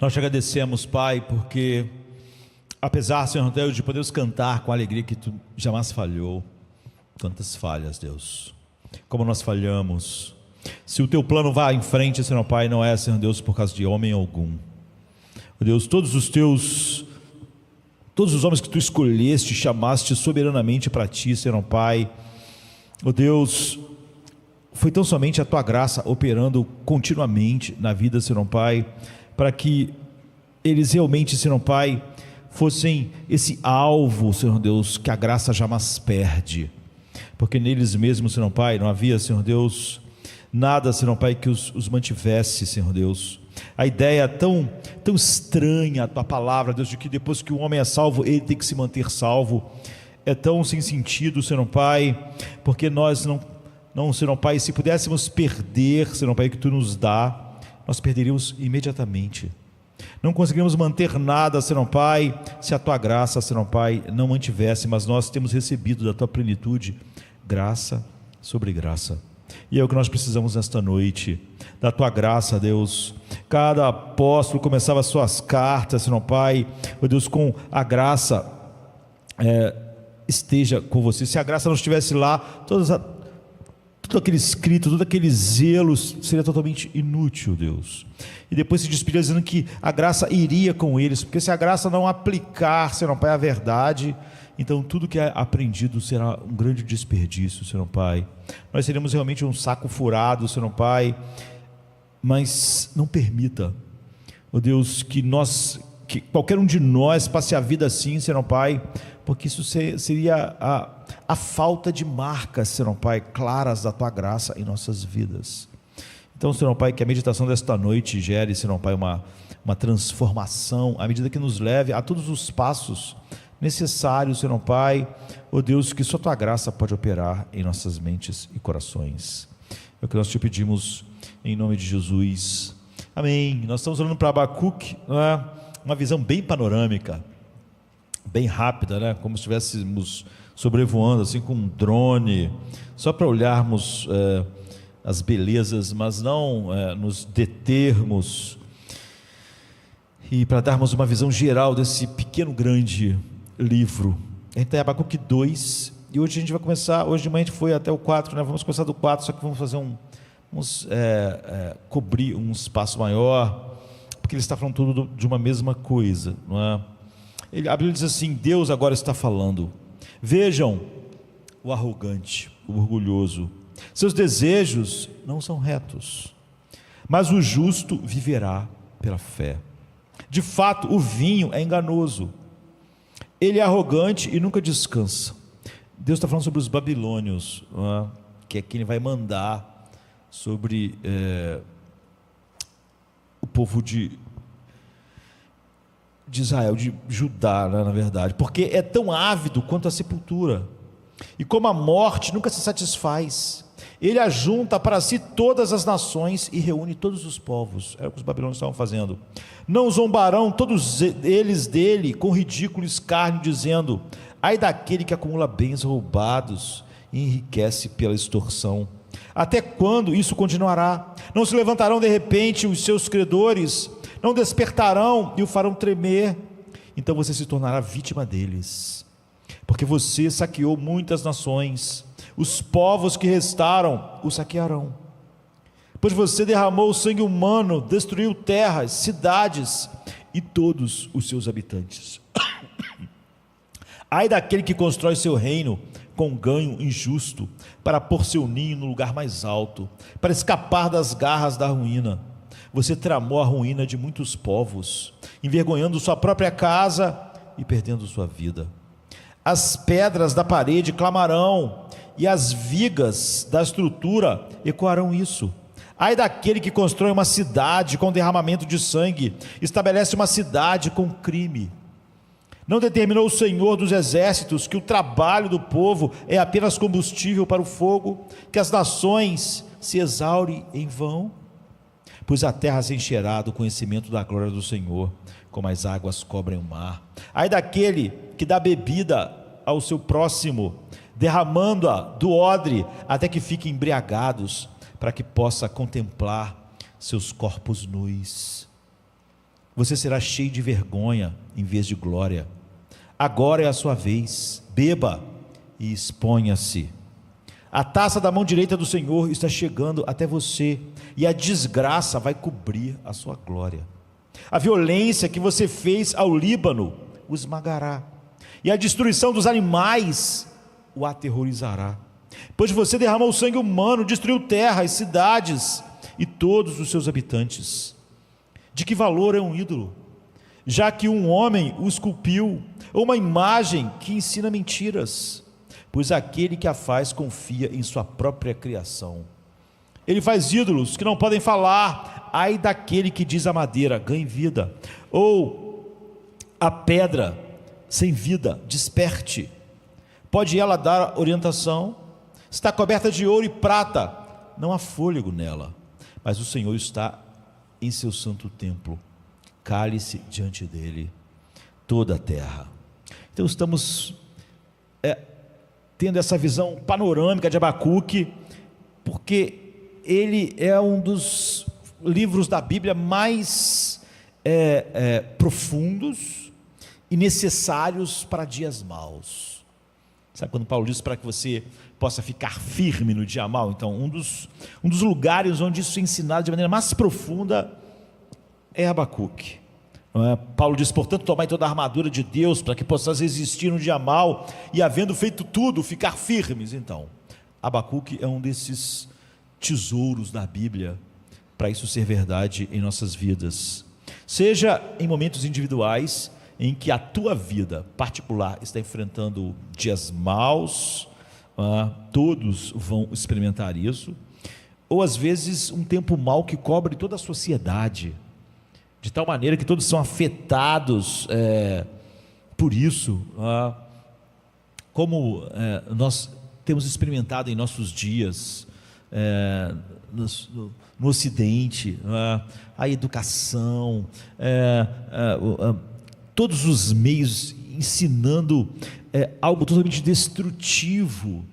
Nós te agradecemos, Pai, porque apesar, Senhor Deus, de podermos cantar com a alegria que Tu jamais falhou, tantas falhas, Deus, como nós falhamos. Se o Teu plano vai em frente, Senhor Pai, não é, Senhor Deus, por causa de homem algum. Deus, todos os homens que Tu escolheste, chamaste soberanamente para Ti, Senhor Pai, Deus, foi tão somente a Tua graça operando continuamente na vida, Senhor Pai, para que eles realmente, Senhor Pai, fossem esse alvo, Senhor Deus, que a graça jamais perde, porque neles mesmos, Senhor Pai, não havia, Senhor Deus, nada, Senhor Pai, que os mantivesse, Senhor Deus. A ideia tão estranha, a Tua palavra, Deus, de que depois que o homem é salvo, ele tem que se manter salvo, é tão sem sentido, Senhor Pai, porque nós não, Senhor Pai, se pudéssemos perder, Senhor Pai, o que Tu nos dá, nós perderíamos imediatamente. Não conseguiríamos manter nada, Senhor Pai, se a Tua graça, Senhor Pai, não mantivesse, mas nós temos recebido da Tua plenitude, graça sobre graça. E é o que nós precisamos nesta noite, da Tua graça, Deus. Cada apóstolo começava as suas cartas, Senhor Pai, oh Deus, com a graça, esteja com você. Se a graça não estivesse lá, todo aquele escrito, todo aquele zelo seria totalmente inútil, Deus. E depois se despedia dizendo que a graça iria com eles, porque se a graça não aplicar, Senhor Pai, a verdade, então tudo que é aprendido será um grande desperdício, Senhor Pai. Nós seremos realmente um saco furado, Senhor Pai, mas não permita, ó Deus, que qualquer um de nós passe a vida assim, Senhor Pai, porque isso seria a falta de marcas, Senhor Pai, claras da Tua graça em nossas vidas. Então, Senhor Pai, que a meditação desta noite gere, Senhor Pai, uma transformação, à medida que nos leve a todos os passos necessários, Senhor Pai, ó Deus, que só Tua graça pode operar em nossas mentes e corações. É o que nós Te pedimos em nome de Jesus, amém. Nós estamos olhando para Abacuque, não é? Uma visão bem panorâmica, bem rápida, né? Como se estivéssemos sobrevoando assim com um drone, só para olharmos as belezas, mas não nos determos e para darmos uma visão geral desse pequeno grande livro. A gente está em Abacuque 2 e hoje a gente vai começar, hoje de manhã a gente foi até o 4, né? Vamos começar do 4, só que vamos fazer cobrir um espaço maior, porque ele está falando tudo de uma mesma coisa, não é? A Bíblia diz assim: Deus agora está falando, vejam o arrogante, o orgulhoso, seus desejos não são retos, mas o justo viverá pela fé. De fato, o vinho é enganoso, ele é arrogante e nunca descansa. Deus está falando sobre os babilônios, não é? Que é quem vai mandar sobre o povo de Israel, de Judá, né, na verdade, porque é tão ávido quanto a sepultura, e como a morte nunca se satisfaz, ele ajunta para si todas as nações e reúne todos os povos. Era o que os babilônios estavam fazendo. Não zombarão todos eles dele com ridículo escárnio, dizendo: ai daquele que acumula bens roubados e enriquece pela extorsão. Até quando isso continuará? Não se levantarão de repente os seus credores, não despertarão e o farão tremer. Então você se tornará vítima deles, porque você saqueou muitas nações, os povos que restaram o saquearão, pois você derramou o sangue humano, destruiu terras, cidades e todos os seus habitantes. Ai daquele que constrói seu reino com ganho injusto, para pôr seu ninho no lugar mais alto, para escapar das garras da ruína. Você tramou a ruína de muitos povos, envergonhando sua própria casa e perdendo sua vida. As pedras da parede clamarão, e as vigas da estrutura ecoarão isso. Ai daquele que constrói uma cidade com derramamento de sangue, estabelece uma cidade com crime. Não determinou o Senhor dos exércitos que o trabalho do povo é apenas combustível para o fogo, que as nações se exaurem em vão? Pois a terra se encherá do conhecimento da glória do Senhor, como as águas cobrem o mar. Ai daquele que dá bebida ao seu próximo, derramando-a do odre até que fiquem embriagados, para que possa contemplar seus corpos nus. você será cheio de vergonha em vez de glória. Agora é a sua vez, beba e exponha-se. A taça da mão direita do Senhor está chegando até você, e a desgraça vai cobrir a sua glória. A violência que você fez ao Líbano o esmagará, e a destruição dos animais o aterrorizará. Pois você derramou sangue humano, destruiu terra e cidades e todos os seus habitantes. De que valor é um ídolo, já que um homem o esculpiu, ou uma imagem que ensina mentiras? Pois aquele que a faz confia em sua própria criação. Ele faz ídolos que não podem falar. Ai daquele que diz à madeira, ganhe vida, ou a pedra sem vida, desperte. Pode ela dar orientação? Está coberta de ouro e prata, não há fôlego nela. Mas o Senhor está em seu santo templo, cale-se diante dele toda a terra. Então estamos tendo essa visão panorâmica de Abacuque, porque ele é um dos livros da Bíblia mais profundos e necessários para dias maus. Sabe quando Paulo diz para que você possa ficar firme no dia mau? Então um dos lugares onde isso é ensinado de maneira mais profunda é Abacuque. Paulo diz, portanto, tomai toda a armadura de Deus, para que possais resistir no dia mau, e havendo feito tudo, ficar firmes. Então, Abacuque é um desses tesouros da Bíblia, para isso ser verdade em nossas vidas, seja em momentos individuais, em que a tua vida particular está enfrentando dias maus, todos vão experimentar isso, ou às vezes um tempo mau que cobre toda a sociedade, de tal maneira que todos são afetados por isso, como nós temos experimentado em nossos dias, no Ocidente, a educação, todos os meios ensinando algo totalmente destrutivo,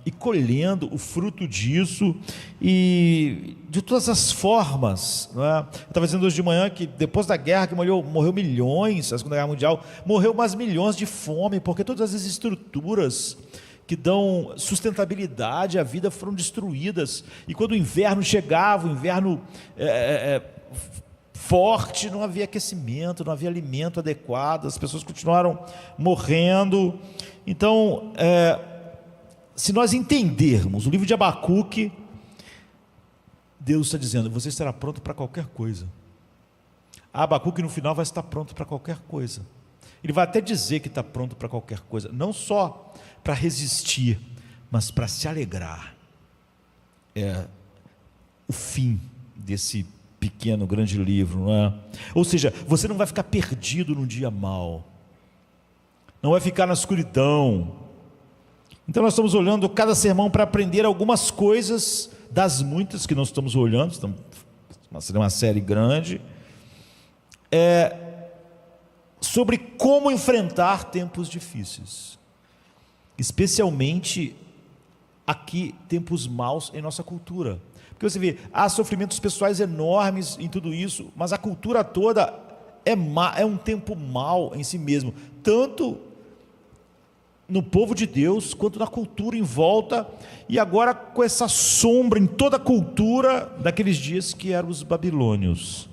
e colhendo o fruto disso, e de todas as formas. Eu estava dizendo hoje de manhã que depois da guerra, que morreu milhões, a Segunda Guerra Mundial, morreu mais milhões de fome, porque todas as estruturas que dão sustentabilidade à vida foram destruídas, e quando o inverno chegava, o inverno forte, não havia aquecimento, não havia alimento adequado, as pessoas continuaram morrendo. Então, se nós entendermos o livro de Abacuque, Deus está dizendo, você estará pronto para qualquer coisa. Abacuque no final vai estar pronto para qualquer coisa. Ele vai até dizer que está pronto para qualquer coisa, não só para resistir, mas para se alegrar. É o fim desse pequeno, grande livro, não é? Ou seja, você não vai ficar perdido num dia mau, não vai ficar na escuridão. Então nós estamos olhando cada sermão para aprender algumas coisas das muitas que nós estamos olhando, seria uma série grande, sobre como enfrentar tempos difíceis, especialmente aqui, tempos maus em nossa cultura, porque você vê, há sofrimentos pessoais enormes em tudo isso, mas a cultura toda é um tempo mau em si mesmo, tanto no povo de Deus, quanto na cultura em volta, e agora com essa sombra em toda a cultura daqueles dias que eram os babilônios.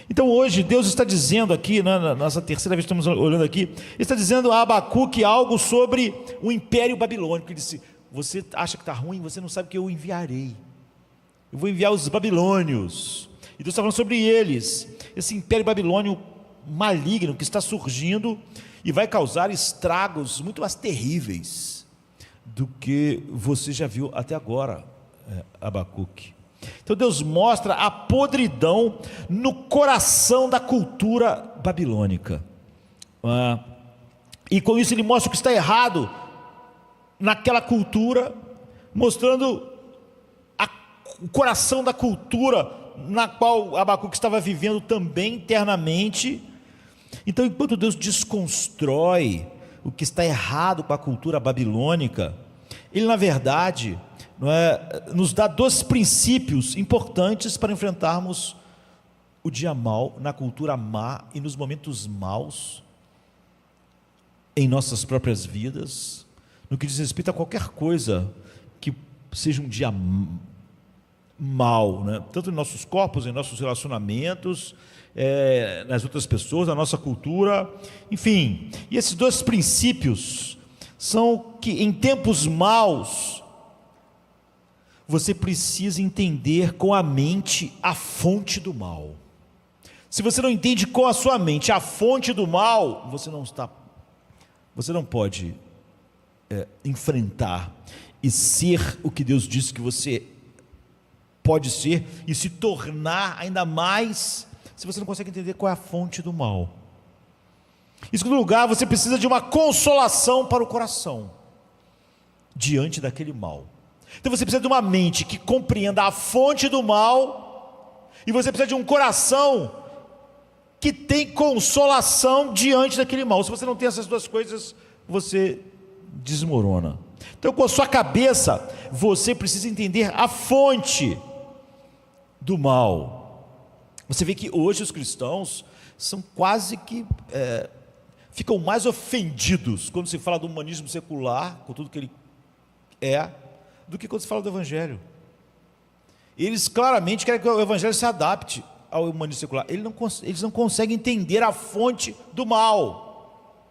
Então hoje Deus está dizendo aqui, na nossa terceira vez que estamos olhando aqui, está dizendo a Abacuque algo sobre o império babilônico. Ele disse, você acha que está ruim, você não sabe que eu enviarei, eu vou enviar os babilônios, e Deus está falando sobre eles, esse império babilônio maligno que está surgindo, e vai causar estragos muito mais terríveis do que você já viu até agora, Abacuque. Então Deus mostra a podridão no coração da cultura babilônica, e com isso ele mostra o que está errado naquela cultura, mostrando o coração da cultura na qual Abacuque estava vivendo também internamente. Então, enquanto Deus desconstrói o que está errado com a cultura babilônica, Ele, na verdade, nos dá dois princípios importantes para enfrentarmos o dia mau, na cultura má e nos momentos maus em nossas próprias vidas, no que diz respeito a qualquer coisa que seja um dia mau, né? Tanto em nossos corpos, em nossos relacionamentos, nas outras pessoas, na nossa cultura, enfim. E esses dois princípios são que em tempos maus você precisa entender com a mente a fonte do mal. Se você não entende com a sua mente a fonte do mal, você não pode enfrentar e ser o que Deus disse que você pode ser e se tornar ainda mais, se você não consegue entender qual é a fonte do mal. Em segundo lugar, você precisa de uma consolação para o coração diante daquele mal. Então você precisa de uma mente que compreenda a fonte do mal, e você precisa de um coração que tem consolação diante daquele mal. Se você não tem essas duas coisas, você desmorona. Então, com a sua cabeça, você precisa entender a fonte do mal. Você vê que hoje os cristãos são quase que ficam mais ofendidos quando se fala do humanismo secular, com tudo que ele do que quando se fala do evangelho. Eles claramente querem que o evangelho se adapte ao humanismo secular. Eles não conseguem entender a fonte do mal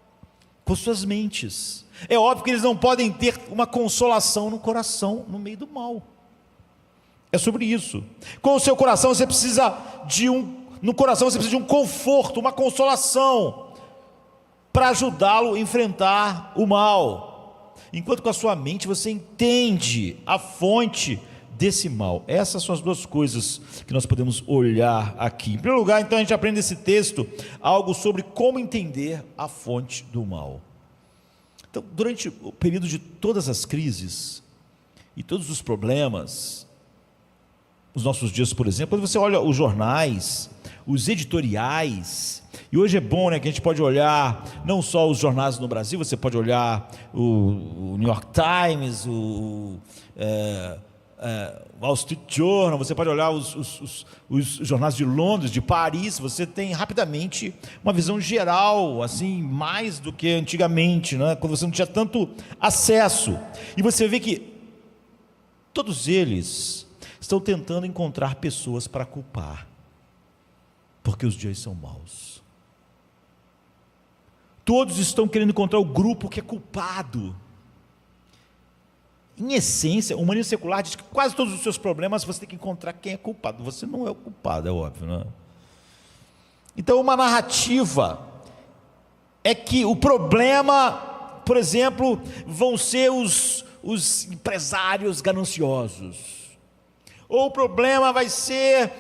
com suas mentes. É óbvio que eles não podem ter uma consolação no coração no meio do mal. É sobre isso. Com o seu coração você precisa no coração você precisa de um conforto, uma consolação para ajudá-lo a enfrentar o mal. Enquanto com a sua mente você entende a fonte desse mal. Essas são as duas coisas que nós podemos olhar aqui. Em primeiro lugar, então, a gente aprende nesse texto algo sobre como entender a fonte do mal. Então, durante o período de todas as crises e todos os problemas, os nossos dias, por exemplo, quando você olha os jornais, os editoriais, e hoje é bom, né, que a gente pode olhar não só os jornais no Brasil, você pode olhar o New York Times, o Wall Street Journal, você pode olhar os jornais de Londres, de Paris, você tem rapidamente uma visão geral, assim, mais do que antigamente, né, quando você não tinha tanto acesso, e você vê que todos eles estão tentando encontrar pessoas para culpar, porque os dias são maus. Todos estão querendo encontrar o grupo que é culpado. Em essência, o humanismo secular diz que quase todos os seus problemas você tem que encontrar quem é culpado. Você não é o culpado, é óbvio, né? Então, uma narrativa é que o problema, por exemplo, vão ser os empresários gananciosos. Ou o problema vai ser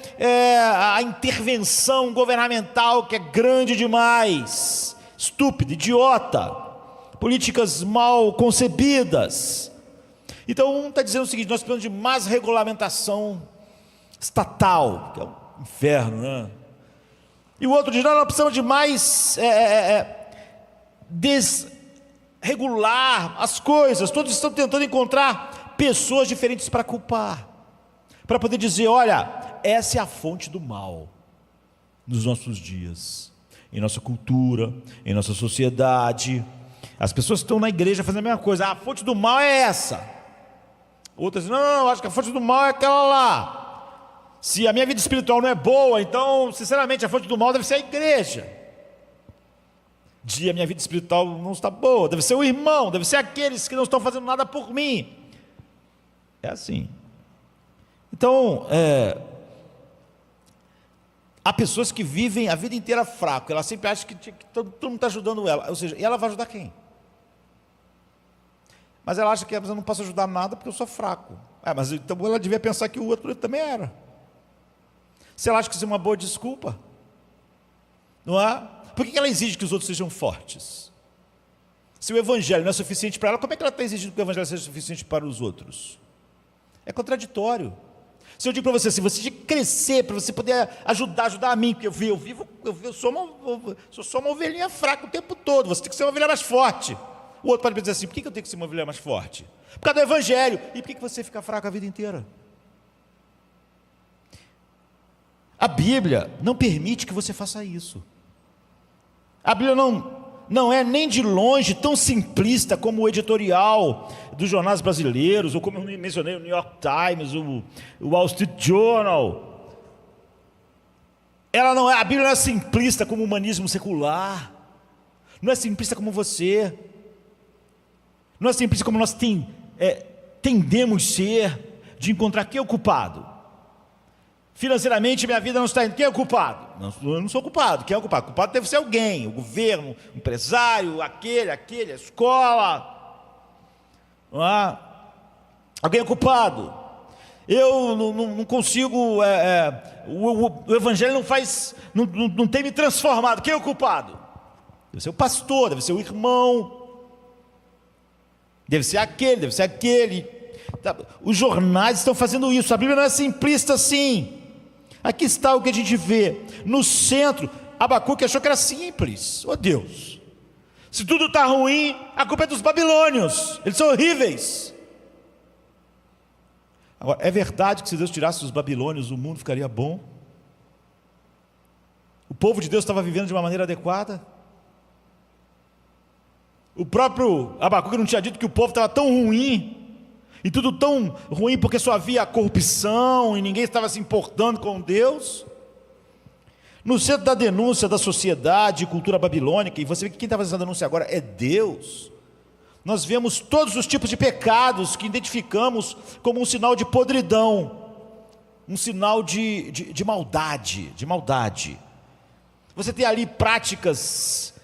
a intervenção governamental, que é grande demais, estúpida, idiota, políticas mal concebidas. Então um está dizendo o seguinte: nós precisamos de mais regulamentação estatal, que é um inferno, né? E o outro diz: nós precisamos de mais desregular as coisas. Todos estão tentando encontrar pessoas diferentes para culpar, para poder dizer: olha, essa é a fonte do mal nos nossos dias, em nossa cultura, em nossa sociedade. As pessoas estão na igreja fazendo a mesma coisa: a fonte do mal é essa. Outras dizem: não, acho que a fonte do mal é aquela lá. Se a minha vida espiritual não é boa, então, sinceramente, a fonte do mal deve ser a igreja. A minha vida espiritual não está boa, deve ser o irmão, deve ser aqueles que não estão fazendo nada por mim. É assim. Então, há pessoas que vivem a vida inteira fraco, ela sempre acha que todo mundo está ajudando ela, ou seja, e ela vai ajudar quem? Mas ela acha que eu não posso ajudar nada porque eu sou fraco. Mas então ela devia pensar que o outro também era. Se ela acha que isso é uma boa desculpa, não é? Por que ela exige que os outros sejam fortes? Se o evangelho não é suficiente para ela, como é que ela está exigindo que o evangelho seja suficiente para os outros? É contraditório. Se eu digo para você, se você tem que crescer para você poder ajudar a mim, porque eu sou só uma ovelhinha fraca o tempo todo, você tem que ser uma ovelha mais forte. O outro pode dizer assim: por que eu tenho que ser uma ovelha mais forte? Por causa do evangelho. E por que você fica fraco a vida inteira? A Bíblia não permite que você faça isso. A Bíblia não é nem de longe tão simplista como o editorial dos jornais brasileiros, ou como eu mencionei, o New York Times, o Wall Street Journal. A Bíblia não é simplista como o humanismo secular, não é simplista como você, não é simplista como nós tendemos ser, de encontrar quem é o culpado. Financeiramente minha vida não está indo, quem é o culpado? Eu não sou culpado, quem é o culpado? O culpado deve ser alguém, o governo, o empresário, aquele, a escola, alguém é culpado. Eu não consigo, o evangelho não tem me transformado, quem é o culpado? Deve ser o pastor, deve ser o irmão, deve ser aquele. Os jornais estão fazendo isso. A Bíblia não é simplista assim. Aqui está o que a gente vê no centro. Abacuque achou que era simples. Oh Deus, se tudo está ruim, a culpa é dos babilônios, eles são horríveis. Agora, é verdade que se Deus tirasse os babilônios, o mundo ficaria bom? O povo de Deus estava vivendo de uma maneira adequada? O próprio Abacuque não tinha dito que o povo estava tão ruim, e tudo tão ruim porque só havia corrupção, e ninguém estava se importando com Deus? No centro da denúncia da sociedade e cultura babilônica, e você vê que quem está fazendo essa denúncia agora é Deus, nós vemos todos os tipos de pecados que identificamos como um sinal de podridão, um sinal de maldade. Você tem ali práticas,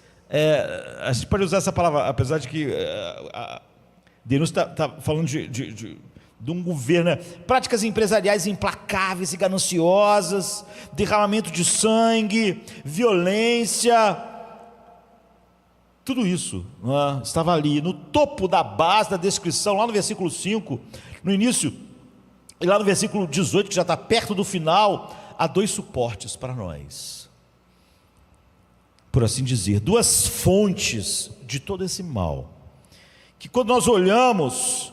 a gente pode usar essa palavra, apesar de que a denúncia está falando de um governo, né? Práticas empresariais implacáveis e gananciosas, derramamento de sangue, violência, tudo isso estava ali, no topo da base da descrição, lá no versículo 5, no início, e lá no versículo 18, que já está perto do final, há dois suportes para nós, por assim dizer, duas fontes de todo esse mal, que quando nós olhamos,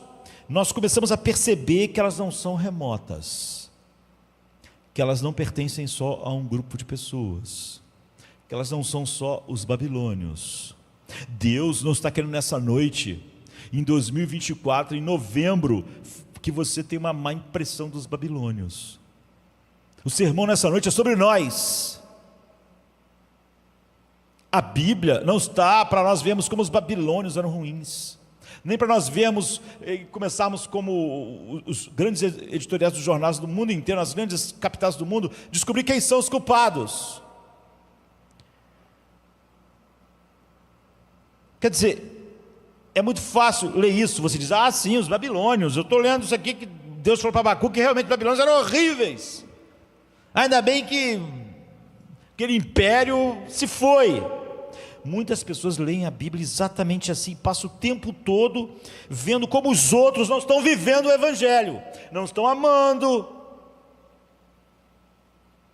nós começamos a perceber que elas não são remotas, que elas não pertencem só a um grupo de pessoas, que elas não são só os babilônios. Deus não está querendo nessa noite, em 2024, em novembro, que você tenha uma má impressão dos babilônios. O sermão nessa noite é sobre nós. A Bíblia não está para nós vermos como os babilônios eram ruins, nem para nós vermos e começarmos como os grandes editoriais dos jornais do mundo inteiro, as grandes capitais do mundo, descobrir quem são os culpados. Quer dizer, é muito fácil ler isso, você diz, sim, os babilônios, eu estou lendo isso aqui, que Deus falou para Abacuque que realmente os babilônios eram horríveis, ainda bem que aquele império se foi. Muitas pessoas leem a Bíblia exatamente assim, passam o tempo todo vendo como os outros não estão vivendo o Evangelho, não estão amando,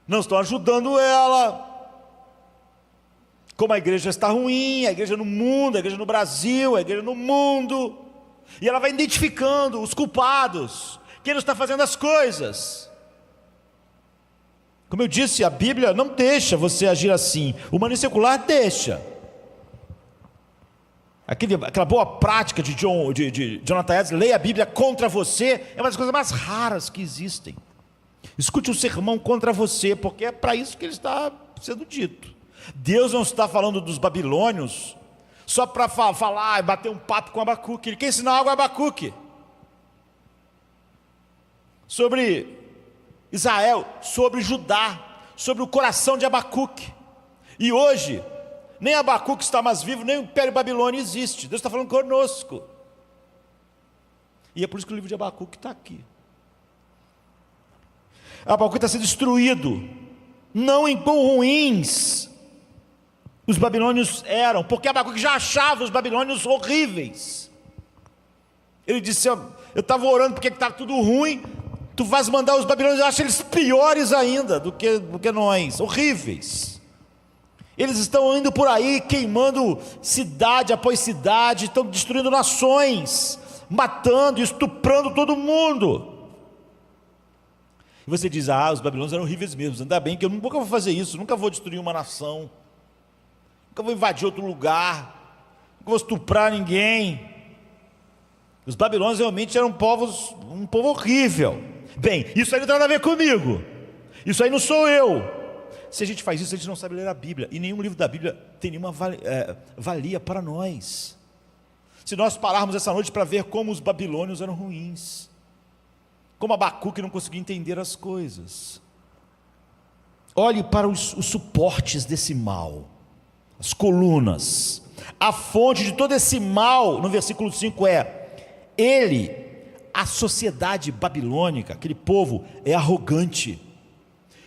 não estão ajudando ela, como a igreja está ruim, a igreja no mundo, a igreja no Brasil, a igreja no mundo, e ela vai identificando os culpados, quem não está fazendo as coisas. Como eu disse, a Bíblia não deixa você agir assim, o humanismo secular deixa. Aquela boa prática de Jonathan Edwards, leia a Bíblia contra você, é uma das coisas mais raras que existem. Escute um sermão contra você, porque é para isso que ele está sendo dito. Deus não está falando dos babilônios só para falar e bater um papo com Abacuque. Ele quer ensinar algo a Abacuque sobre Israel, sobre Judá, sobre o coração de Abacuque. E hoje, nem Abacuque está mais vivo, nem o Império Babilônio existe. Deus está falando conosco. E é por isso que o livro de Abacuque está aqui. Abacuque está sendo destruído, não em quão ruins os babilônios eram, porque Abacuque já achava os babilônios horríveis. Ele disse, eu estava orando porque estava tudo ruim, tu vais mandar os babilônios, eu acho eles piores ainda do que nós, horríveis. Eles estão indo por aí, queimando cidade após cidade, estão destruindo nações, matando, estuprando todo mundo. E você diz, os babilônios eram horríveis mesmo, ainda bem que eu nunca vou fazer isso, nunca vou destruir uma nação, nunca vou invadir outro lugar, nunca vou estuprar ninguém. Os babilônios realmente eram um povo horrível. Bem, isso aí não tem nada a ver comigo, isso aí não sou eu. Se a gente faz isso, a gente não sabe ler a Bíblia, e nenhum livro da Bíblia tem nenhuma valia para nós. Se nós pararmos essa noite para ver como os babilônios eram ruins, como Abacuque não conseguia entender as coisas. Olhe para os suportes desse mal, as colunas, a fonte de todo esse mal. No versículo 5 a sociedade babilônica, aquele povo é arrogante,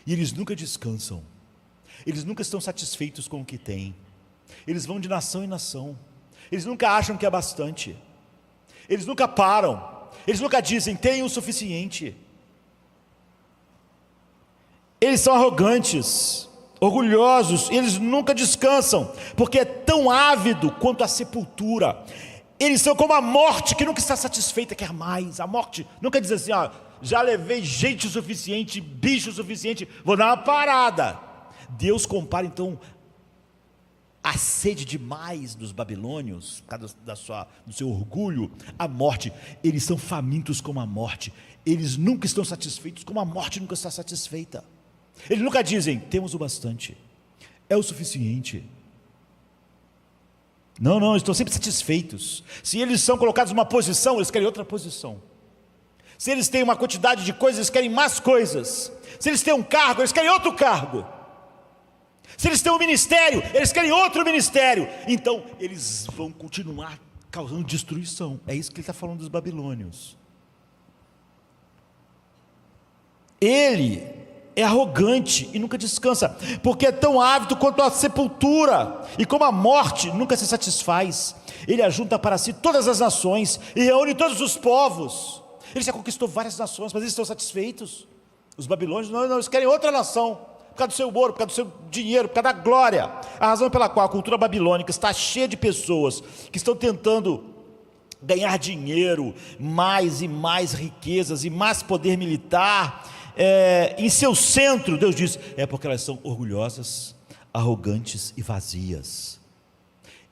e eles nunca descansam, eles nunca estão satisfeitos com o que têm, eles vão de nação em nação, eles nunca acham que é bastante, eles nunca param, eles nunca dizem, tenho o suficiente. Eles são arrogantes, orgulhosos, eles nunca descansam, porque é tão ávido quanto a sepultura. Eles são como a morte, que nunca está satisfeita, quer mais. A morte nunca diz assim, já levei gente o suficiente, bicho o suficiente, vou dar uma parada. Deus compara então a sede demais dos babilônios, por causa do seu orgulho, a morte. Eles são famintos como a morte, eles nunca estão satisfeitos como a morte nunca está satisfeita. Eles nunca dizem, temos o bastante, é o suficiente. Não, estão sempre satisfeitos. Se eles são colocados numa posição, eles querem outra posição. Se eles têm uma quantidade de coisas, eles querem mais coisas. Se eles têm um cargo, eles querem outro cargo. Se eles têm um ministério, eles querem outro ministério. Então, eles vão continuar causando destruição. É isso que ele está falando dos babilônios. Ele é arrogante e nunca descansa, porque é tão ávido quanto a sepultura, e como a morte nunca se satisfaz. Ele ajunta para si todas as nações e reúne todos os povos. Ele já conquistou várias nações, mas eles estão satisfeitos. Os babilônios não, eles querem outra nação, por causa do seu ouro, por causa do seu dinheiro, por causa da glória. A razão pela qual a cultura babilônica está cheia de pessoas que estão tentando ganhar dinheiro, mais e mais riquezas e mais poder militar, em seu centro, Deus diz, é porque elas são orgulhosas, arrogantes e vazias.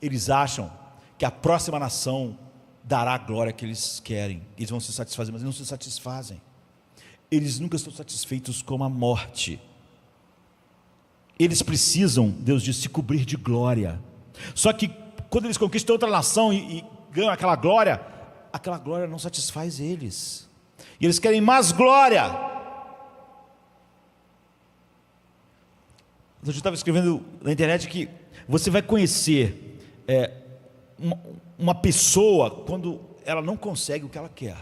Eles acham que a próxima nação dará a glória que eles querem, eles vão se satisfazer, mas eles não se satisfazem. Eles nunca estão satisfeitos com a morte. Eles precisam, Deus diz, se cobrir de glória. Só que quando eles conquistam outra nação e ganham aquela glória não satisfaz eles, e eles querem mais glória. Eu estava escrevendo na internet que você vai conhecer uma pessoa quando ela não consegue o que ela quer.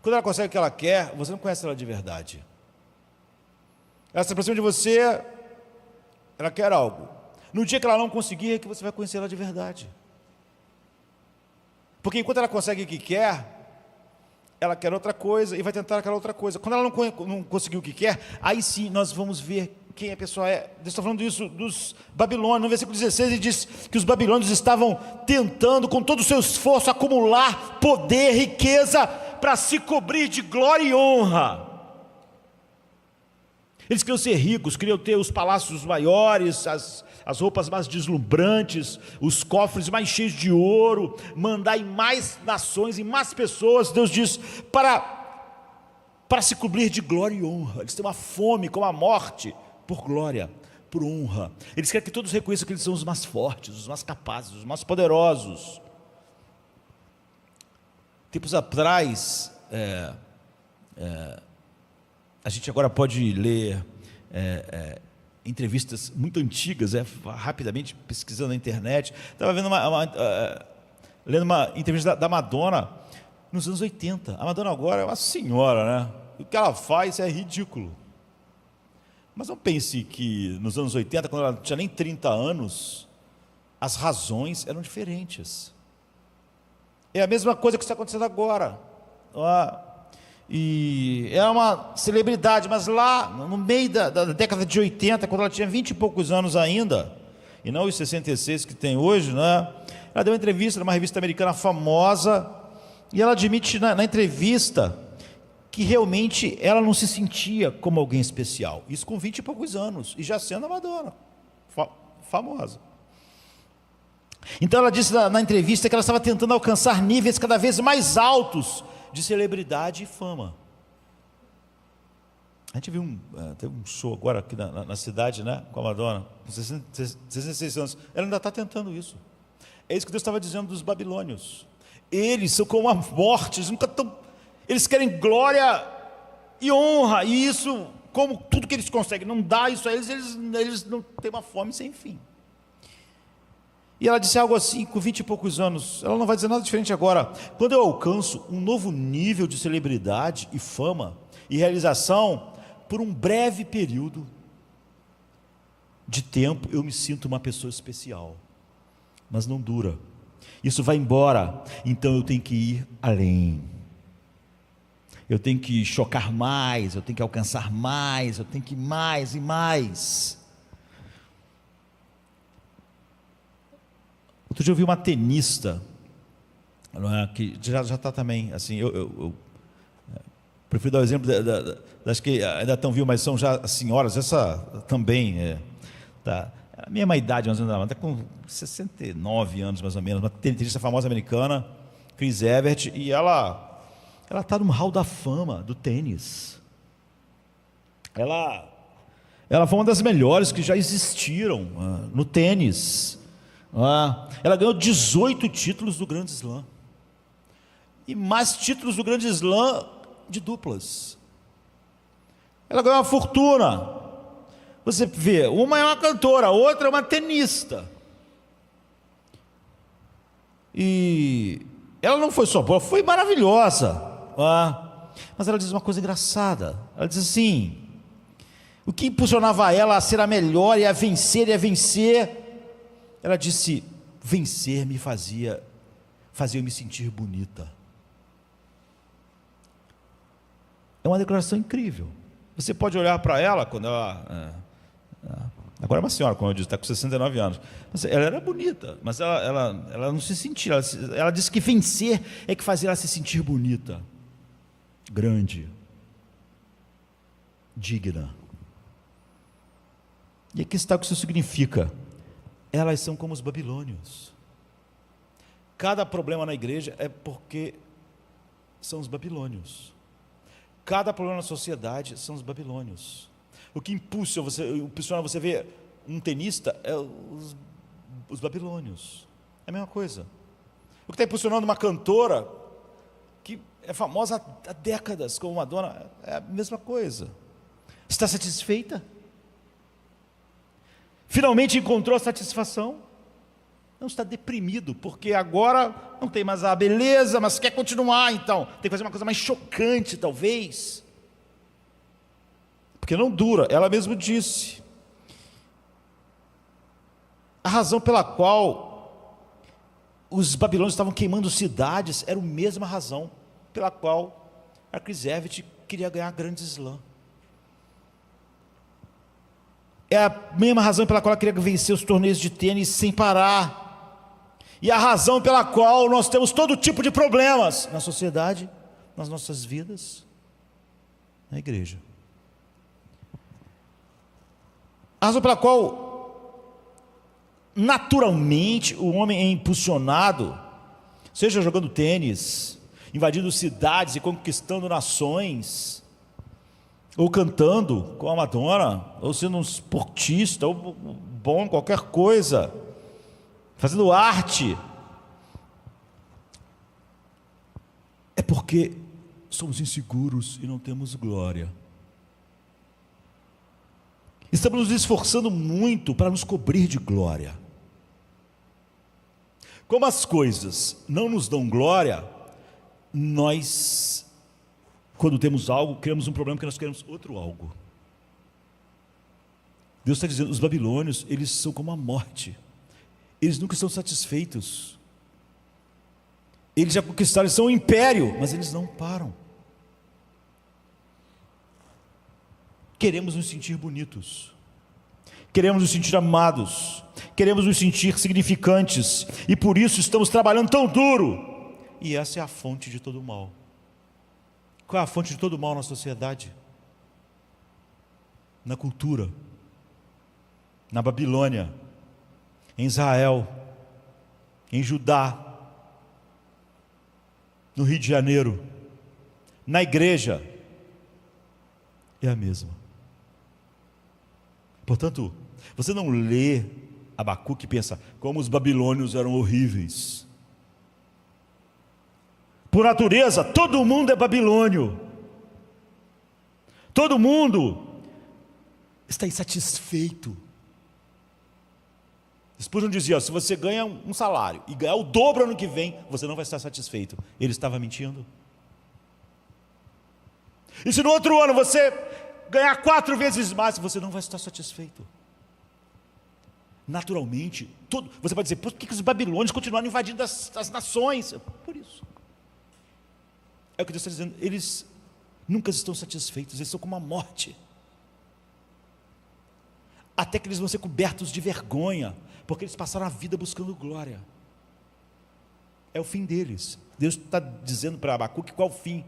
Quando ela consegue o que ela quer, você não conhece ela de verdade. Ela se aproxima de você, ela quer algo. No dia que ela não conseguir, é que você vai conhecer ela de verdade. Porque enquanto ela consegue o que quer, ela quer outra coisa e vai tentar aquela outra coisa. Quando ela não conseguiu o que quer, aí sim nós vamos ver quem a pessoa é. Deus está falando isso dos babilônios. No versículo 16 ele diz que os babilônios estavam tentando com todo o seu esforço acumular poder, riqueza, para se cobrir de glória e honra. Eles queriam ser ricos, queriam ter os palácios maiores, as roupas mais deslumbrantes, os cofres mais cheios de ouro, mandar em mais nações, em mais pessoas. Deus diz, para se cobrir de glória e honra. Eles têm uma fome como a morte, por glória, por honra. Eles querem que todos reconheçam que eles são os mais fortes, os mais capazes, os mais poderosos. Tempos atrás, a gente agora pode ler entrevistas muito antigas, rapidamente pesquisando na internet. Estava vendo lendo uma entrevista da Madonna nos anos 80. A Madonna agora é uma senhora, né? O que ela faz é ridículo. Mas não pense que nos anos 80, quando ela não tinha nem 30 anos, as razões eram diferentes. É a mesma coisa que está acontecendo agora. E é uma celebridade, mas lá no meio da década de 80, quando ela tinha 20 e poucos anos ainda, e não os 66 que tem hoje, né? Ela deu uma entrevista numa revista americana famosa, e ela admite na entrevista que realmente ela não se sentia como alguém especial. Isso com 20 e poucos anos, e já sendo a Madonna, famosa. Então ela disse na entrevista que ela estava tentando alcançar níveis cada vez mais altos de celebridade e fama. A gente viu teve um show agora aqui na cidade, né, com a Madonna, com 66 anos. Ela ainda está tentando isso. É isso que Deus estava dizendo dos babilônios. Eles são como a morte, eles querem glória e honra, e isso, como tudo que eles conseguem, não dá isso a eles não têm uma fome sem fim. E ela disse algo assim, com 20 e poucos anos, ela não vai dizer nada diferente agora: quando eu alcanço um novo nível de celebridade e fama e realização, por um breve período de tempo, eu me sinto uma pessoa especial, mas não dura, isso vai embora, então eu tenho que ir além, eu tenho que chocar mais, eu tenho que alcançar mais, eu tenho que ir mais e mais. Outro dia eu vi uma tenista, que já está também, assim, eu prefiro dar o exemplo das que ainda estão vivas, mas são já senhoras. Essa também tá a mesma idade, mais ou menos, está com 69 anos mais ou menos, uma tenista famosa americana, Chris Evert, e ela está no hall da fama do tênis. Ela foi uma das melhores que já existiram no tênis. Ela ganhou 18 títulos do Grande Slam, e mais títulos do Grande Slam de duplas. Ela ganhou uma fortuna. Você vê, uma é uma cantora, a outra é uma tenista. E ela não foi só boa, foi maravilhosa. Mas ela diz uma coisa engraçada. Ela diz assim: o que impulsionava ela a ser a melhor e a vencer ela disse: vencer me fazia eu me sentir bonita. É uma declaração incrível. Você pode olhar para ela quando ela agora é uma senhora, como eu disse, está com 69 anos. Mas ela era bonita, mas ela não se sentia. Ela disse que vencer é que fazia ela se sentir bonita, grande, digna. E aqui está o que isso significa. Elas são como os babilônios. Cada problema na igreja é porque são os babilônios. Cada problema na sociedade são os babilônios. O que impulsiona você ver um tenista é os babilônios. É a mesma coisa. O que está impulsionando uma cantora que é famosa há décadas, como Madonna, é a mesma coisa. Está satisfeita? Finalmente encontrou a satisfação? Não, está deprimido, porque agora não tem mais a beleza, mas quer continuar, então tem que fazer uma coisa mais chocante, talvez, porque não dura. Ela mesma disse, a razão pela qual os babilônios estavam queimando cidades era a mesma razão pela qual a Chris Evert queria ganhar a Grande Slam. É a mesma razão pela qual ela queria vencer os torneios de tênis sem parar. E a razão pela qual nós temos todo tipo de problemas na sociedade, nas nossas vidas, na igreja. A razão pela qual, naturalmente, o homem é impulsionado, seja jogando tênis, invadindo cidades e conquistando nações, ou cantando com a Madonna, ou sendo um esportista, ou bom, qualquer coisa, fazendo arte, é porque somos inseguros e não temos glória. Estamos nos esforçando muito para nos cobrir de glória. Como as coisas não nos dão glória, nós, quando temos algo, criamos um problema porque nós queremos outro algo. Deus está dizendo, os babilônios, eles são como a morte. Eles nunca estão satisfeitos. Eles já conquistaram, eles são um império, mas eles não param. Queremos nos sentir bonitos, queremos nos sentir amados, queremos nos sentir significantes, e por isso estamos trabalhando tão duro, e essa é a fonte de todo o mal. Qual é a fonte de todo o mal na sociedade? Na cultura, na Babilônia, em Israel, em Judá, no Rio de Janeiro, na igreja, é a mesma. Portanto, você não lê Abacuque e pensa, como os babilônios eram horríveis. Por natureza, todo mundo é babilônio. Todo mundo está insatisfeito. Spurgeon dizia, se você ganha um salário e ganhar o dobro ano que vem, você não vai estar satisfeito. Ele estava mentindo. E se no outro ano você ganhar 4 vezes mais, você não vai estar satisfeito. Naturalmente, você vai dizer, por que os babilônios continuaram invadindo as nações? Por isso. É o que Deus está dizendo, eles nunca estão satisfeitos, eles estão como a morte. Até que eles vão ser cobertos de vergonha, porque eles passaram a vida buscando glória. É o fim deles. Deus está dizendo para Abacuque qual o fim.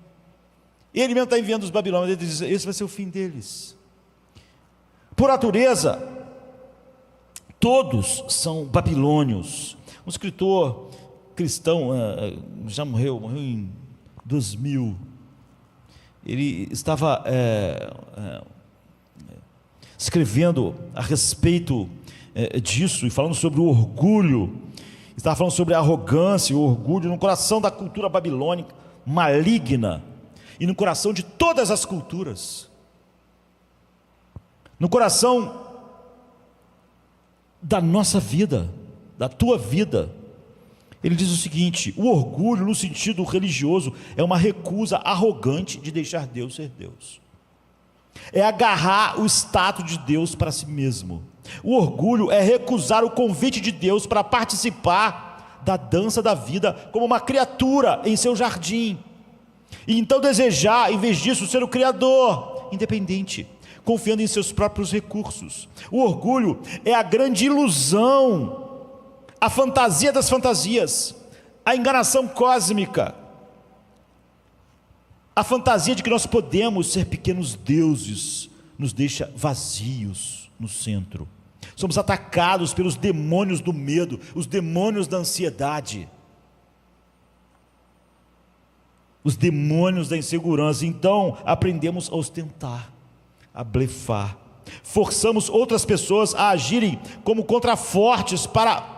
Ele mesmo está enviando os babilônios, ele diz, esse vai ser o fim deles. Por natureza, todos são babilônios. Um escritor cristão, já morreu em 2000, ele estava escrevendo a respeito disso, e falando sobre o orgulho, estava falando sobre a arrogância e o orgulho no coração da cultura babilônica, maligna, e no coração de todas as culturas, no coração da nossa vida, da tua vida. Ele diz o seguinte, o orgulho no sentido religioso é uma recusa arrogante de deixar Deus ser Deus. É agarrar o status de Deus para si mesmo. O orgulho é recusar o convite de Deus para participar da dança da vida como uma criatura em seu jardim. E então desejar, em vez disso, ser o Criador, independente, confiando em seus próprios recursos. O orgulho é a grande ilusão, a fantasia das fantasias, a enganação cósmica, a fantasia de que nós podemos ser pequenos deuses, nos deixa vazios no centro. Somos atacados pelos demônios do medo, os demônios da ansiedade, os demônios da insegurança. Então aprendemos a ostentar, a blefar, forçamos outras pessoas a agirem como contrafortes para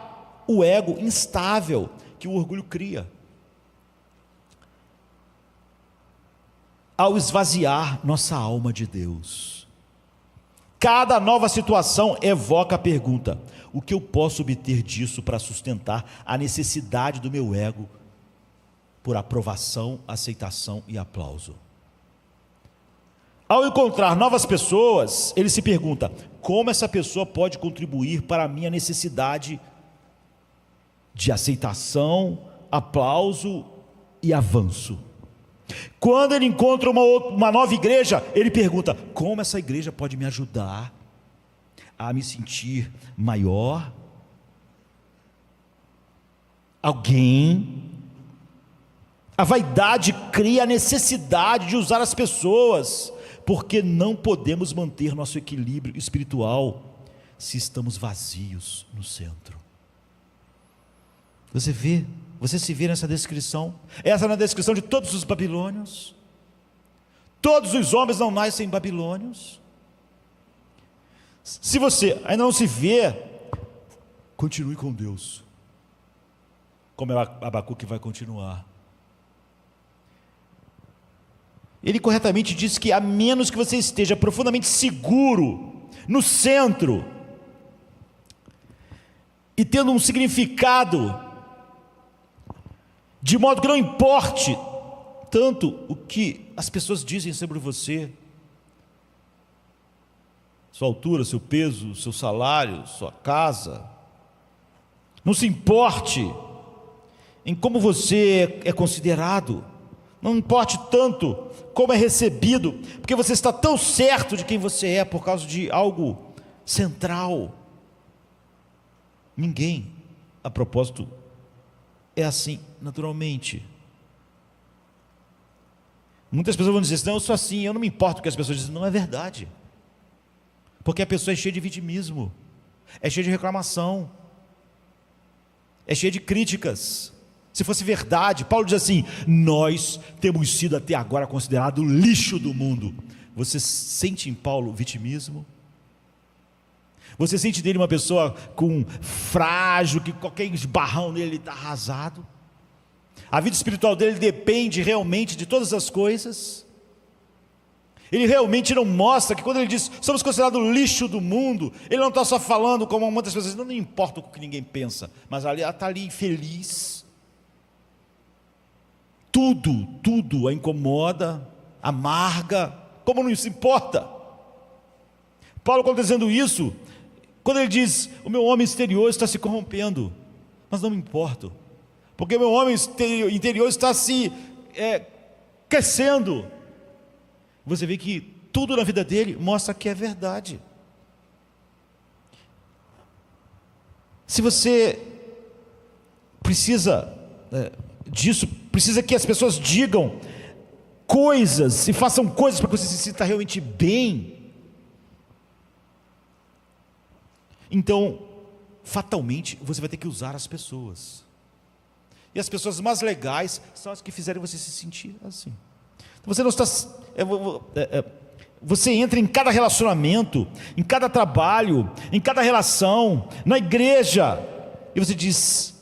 o ego instável que o orgulho cria. Ao esvaziar nossa alma de Deus, cada nova situação evoca a pergunta: o que eu posso obter disso para sustentar a necessidade do meu ego por aprovação, aceitação e aplauso? Ao encontrar novas pessoas, ele se pergunta: como essa pessoa pode contribuir para a minha necessidade de aceitação, aplauso e avanço? Quando ele encontra uma nova igreja, ele pergunta: como essa igreja pode me ajudar a me sentir maior? A vaidade cria a necessidade de usar as pessoas, porque não podemos manter nosso equilíbrio espiritual se estamos vazios no centro. Você se vê nessa descrição? Essa é a descrição de todos os babilônios. Todos os homens não nascem babilônios. Se você ainda não se vê, continue com Deus, como Abacuque vai continuar. Ele corretamente diz que a menos que você esteja profundamente seguro no centro e tendo um significado, de modo que não importe tanto o que as pessoas dizem sobre você, sua altura, seu peso, seu salário, sua casa, não se importe em como você é considerado, não importe tanto como é recebido, porque você está tão certo de quem você é por causa de algo central. Ninguém, a propósito, é assim naturalmente. Muitas pessoas vão dizer assim, não, eu sou assim, eu não me importo com o que as pessoas dizem. Não é verdade. Porque a pessoa é cheia de vitimismo, é cheia de reclamação, é cheia de críticas. Se fosse verdade, Paulo diz assim, nós temos sido até agora considerado o lixo do mundo. Você sente em Paulo vitimismo? Você sente nele uma pessoa com frágil, que qualquer esbarrão nele ele está arrasado? A vida espiritual dele depende realmente de todas as coisas? Ele realmente não mostra que quando ele diz, somos considerados o lixo do mundo, ele não está só falando como muitas pessoas dizem, não importa o que ninguém pensa, mas ela está ali infeliz. Tudo a incomoda, amarga, como não se importa? Paulo, quando está dizendo isso, quando ele diz, o meu homem exterior está se corrompendo, mas não me importo, porque o meu homem interior está se crescendo. Você vê que tudo na vida dele mostra que é verdade. Se você precisa disso, precisa que as pessoas digam coisas e façam coisas para que você se sinta realmente bem, então fatalmente você vai ter que usar as pessoas, e as pessoas mais legais são as que fizerem você se sentir assim. Você não está, você entra em cada relacionamento, em cada trabalho, em cada relação, na igreja, e você diz,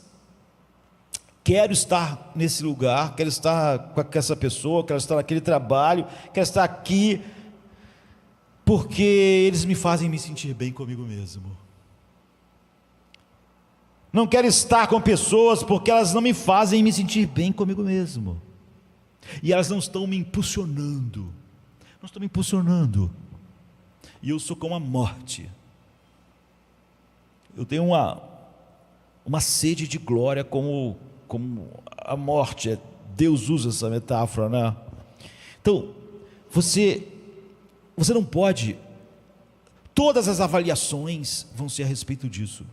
quero estar nesse lugar, quero estar com essa pessoa, quero estar naquele trabalho, quero estar aqui, porque eles me fazem me sentir bem comigo mesmo. Não quero estar com pessoas porque elas não me fazem me sentir bem comigo mesmo. E elas não estão me impulsionando. Não estão me impulsionando. E eu sou como a morte. Eu tenho uma sede de glória como a morte. Deus usa essa metáfora, né? Então, você não pode. Todas as avaliações vão ser a respeito disso.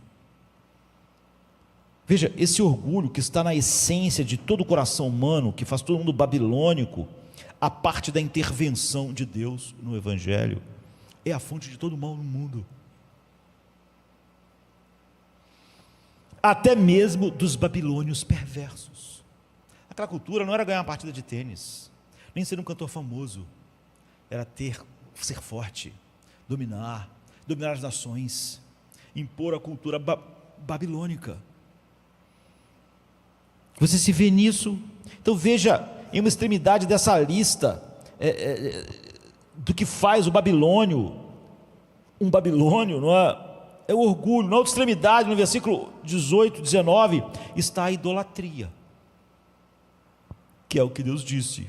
Veja, esse orgulho que está na essência de todo o coração humano, que faz todo mundo babilônico, a parte da intervenção de Deus no Evangelho, é a fonte de todo o mal no mundo. Até mesmo dos babilônios perversos. Aquela cultura não era ganhar uma partida de tênis, nem ser um cantor famoso, era ser forte, dominar as nações, impor a cultura babilônica. Você se vê nisso? Então veja, em uma extremidade dessa lista, do que faz o babilônio, um babilônio, não é o orgulho. Na outra extremidade, no versículo 18, 19, está a idolatria, que é o que Deus disse.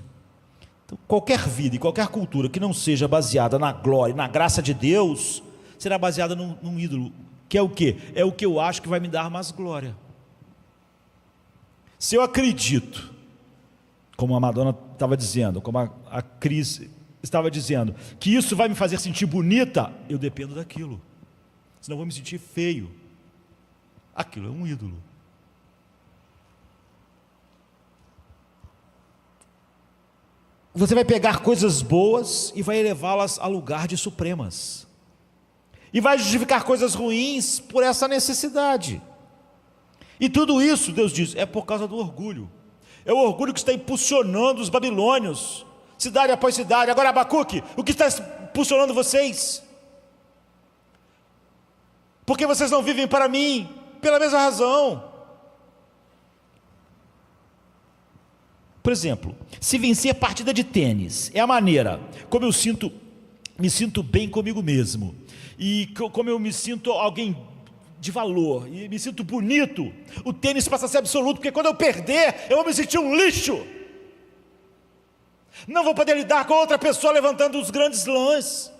Então, qualquer vida e qualquer cultura que não seja baseada na glória e na graça de Deus, será baseada num ídolo, que é o quê? É o que eu acho que vai me dar mais glória. Se eu acredito, como a Madonna estava dizendo, como a Cris estava dizendo, que isso vai me fazer sentir bonita, eu dependo daquilo, senão eu vou me sentir feio. Aquilo é um ídolo. Você vai pegar coisas boas e vai elevá-las a lugar de supremas, e vai justificar coisas ruins por essa necessidade. E tudo isso, Deus diz, é por causa do orgulho. É o orgulho que está impulsionando os babilônios, cidade após cidade. Agora, Abacuque, o que está impulsionando vocês? Porque vocês não vivem para mim, pela mesma razão. Por exemplo, se vencer partida de tênis é a maneira como eu me sinto bem comigo mesmo, e como eu me sinto alguém de valor, e me sinto bonito, o tênis passa a ser absoluto, porque quando eu perder, eu vou me sentir um lixo, não vou poder lidar com outra pessoa levantando os grandes lãs.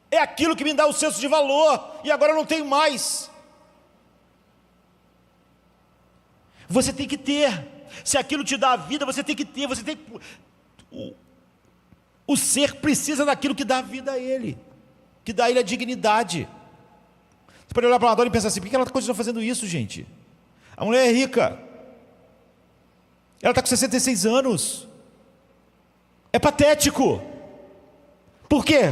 É aquilo que me dá o senso de valor, e agora eu não tenho mais. Você tem que ter, se aquilo te dá a vida, você tem que ter, o ser precisa daquilo que dá a vida a ele, que dá a ele a dignidade. Você pode olhar para uma dona e pensar assim, por que ela continua fazendo isso, gente? A mulher é rica, Ela está com 66 anos. É patético. Por quê?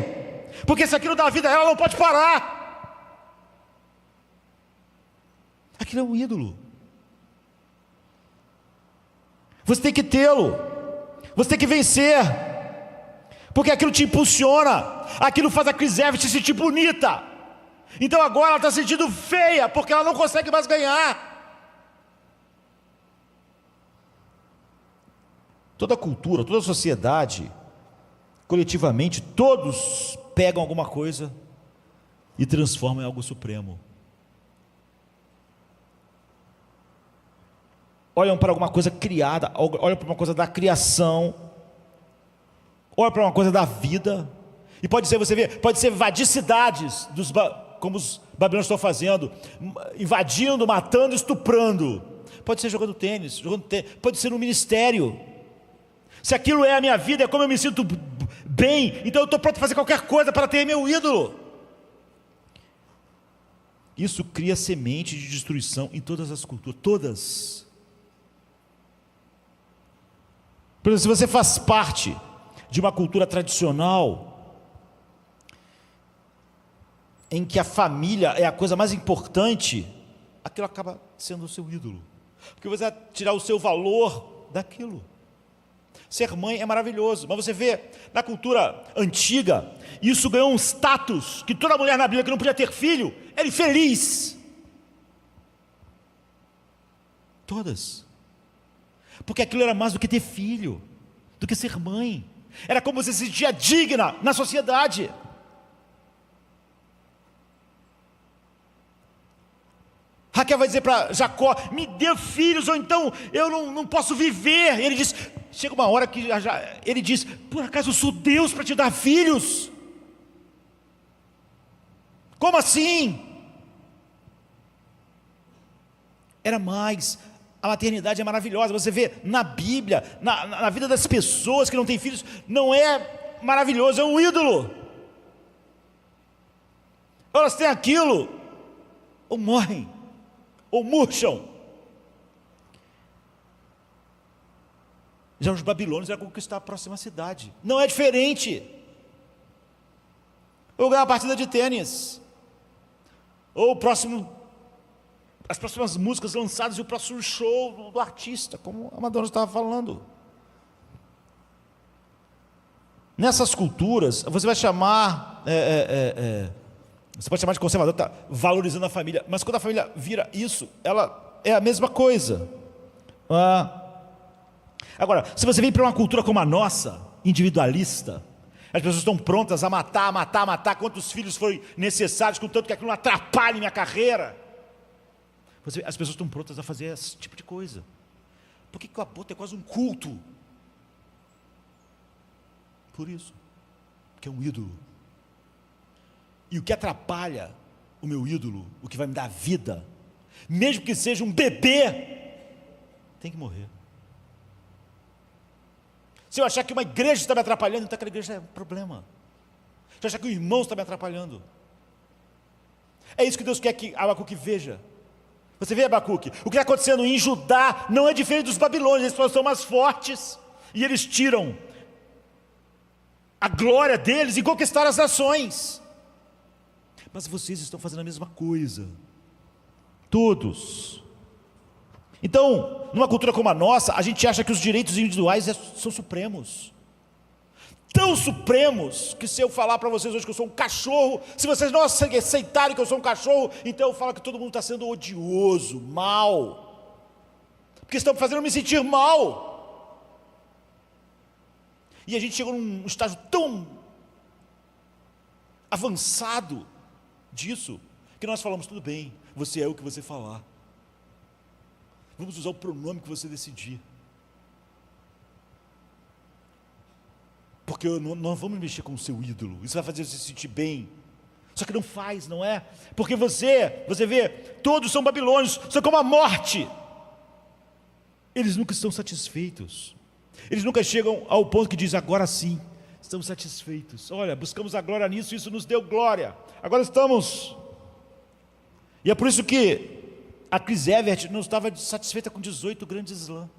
Porque se aquilo dá vida a ela, ela não pode parar. Aquilo é um ídolo. Você tem que tê-lo. Você tem que vencer. Porque aquilo te impulsiona. Aquilo faz a Chris Evans se sentir bonita. Então agora ela está se sentindo feia, porque ela não consegue mais ganhar. Toda cultura, toda sociedade, coletivamente, todos pegam alguma coisa e transformam em algo supremo. Olham para alguma coisa criada, olham para uma coisa da criação, olham para uma coisa da vida, e pode ser, você vê, pode ser invadir cidades, como os babilônios estão fazendo, invadindo, matando, estuprando. Pode ser jogando tênis, pode ser no ministério. Se aquilo é a minha vida, é como eu me sinto bem, então eu estou pronto a fazer qualquer coisa para ter meu ídolo. Isso cria semente de destruição em todas as culturas, todas. Por exemplo, se você faz parte de uma cultura tradicional, em que a família é a coisa mais importante, aquilo acaba sendo o seu ídolo, porque você vai tirar o seu valor daquilo. Ser mãe é maravilhoso, mas você vê, na cultura antiga, isso ganhou um status, que toda mulher na Bíblia que não podia ter filho, era infeliz. Todas. Porque aquilo era mais do que ter filho, do que ser mãe. Era como você se sentia digna na sociedade. Raquel vai dizer para Jacó, me dê filhos, ou então eu não posso viver. E ele diz, chega uma hora que ele diz, por acaso eu sou Deus para te dar filhos? Como assim? Era mais, a maternidade é maravilhosa. Você vê na Bíblia, na vida das pessoas que não têm filhos, não é maravilhoso, é um ídolo. Elas têm aquilo, ou morrem, ou murcham. Já os babilônios iam conquistar a próxima cidade. Não é diferente. Ou ganhar uma partida de tênis, ou as próximas músicas lançadas e o próximo show do artista, como a Madonna estava falando. Nessas culturas, você vai chamar, você pode chamar de conservador, está valorizando a família, mas quando a família vira isso, ela é a mesma coisa. Agora, se você vem para uma cultura como a nossa, individualista, as pessoas estão prontas a matar quantos filhos forem necessários, contanto que aquilo não atrapalhe minha carreira. As pessoas estão prontas a fazer esse tipo de coisa. Por que o aborto é quase um culto? Por isso, porque é um ídolo. E o que atrapalha o meu ídolo, o que vai me dar vida, mesmo que seja um bebê, tem que morrer. Se eu achar que uma igreja está me atrapalhando, então aquela igreja é um problema. Se eu achar que o irmão está me atrapalhando, é isso que Deus quer que Abacuque veja. Você vê, Abacuque, o que está acontecendo em Judá não é diferente dos babilônios. Eles são mais fortes e eles tiram a glória deles em conquistar as nações. Mas vocês estão fazendo a mesma coisa, todos. Então, numa cultura como a nossa, a gente acha que os direitos individuais são supremos, tão supremos, que se eu falar para vocês hoje que eu sou um cachorro, se vocês não aceitarem que eu sou um cachorro, então eu falo que todo mundo está sendo odioso, mal, porque estão fazendo eu me sentir mal. E a gente chegou num estágio tão avançado disso, que nós falamos, tudo bem, você é o que você falar, vamos usar o pronome que você decidir, porque não vamos mexer com o seu ídolo, isso vai fazer você se sentir bem. Só que não faz, não é? Porque você vê, todos são babilônios, são como a morte. Eles nunca estão satisfeitos, eles nunca chegam ao ponto que diz, agora sim, estamos satisfeitos. Olha, buscamos a glória nisso, isso nos deu glória, agora estamos. E é por isso que a Chris Evert não estava satisfeita com 18 grandes slams.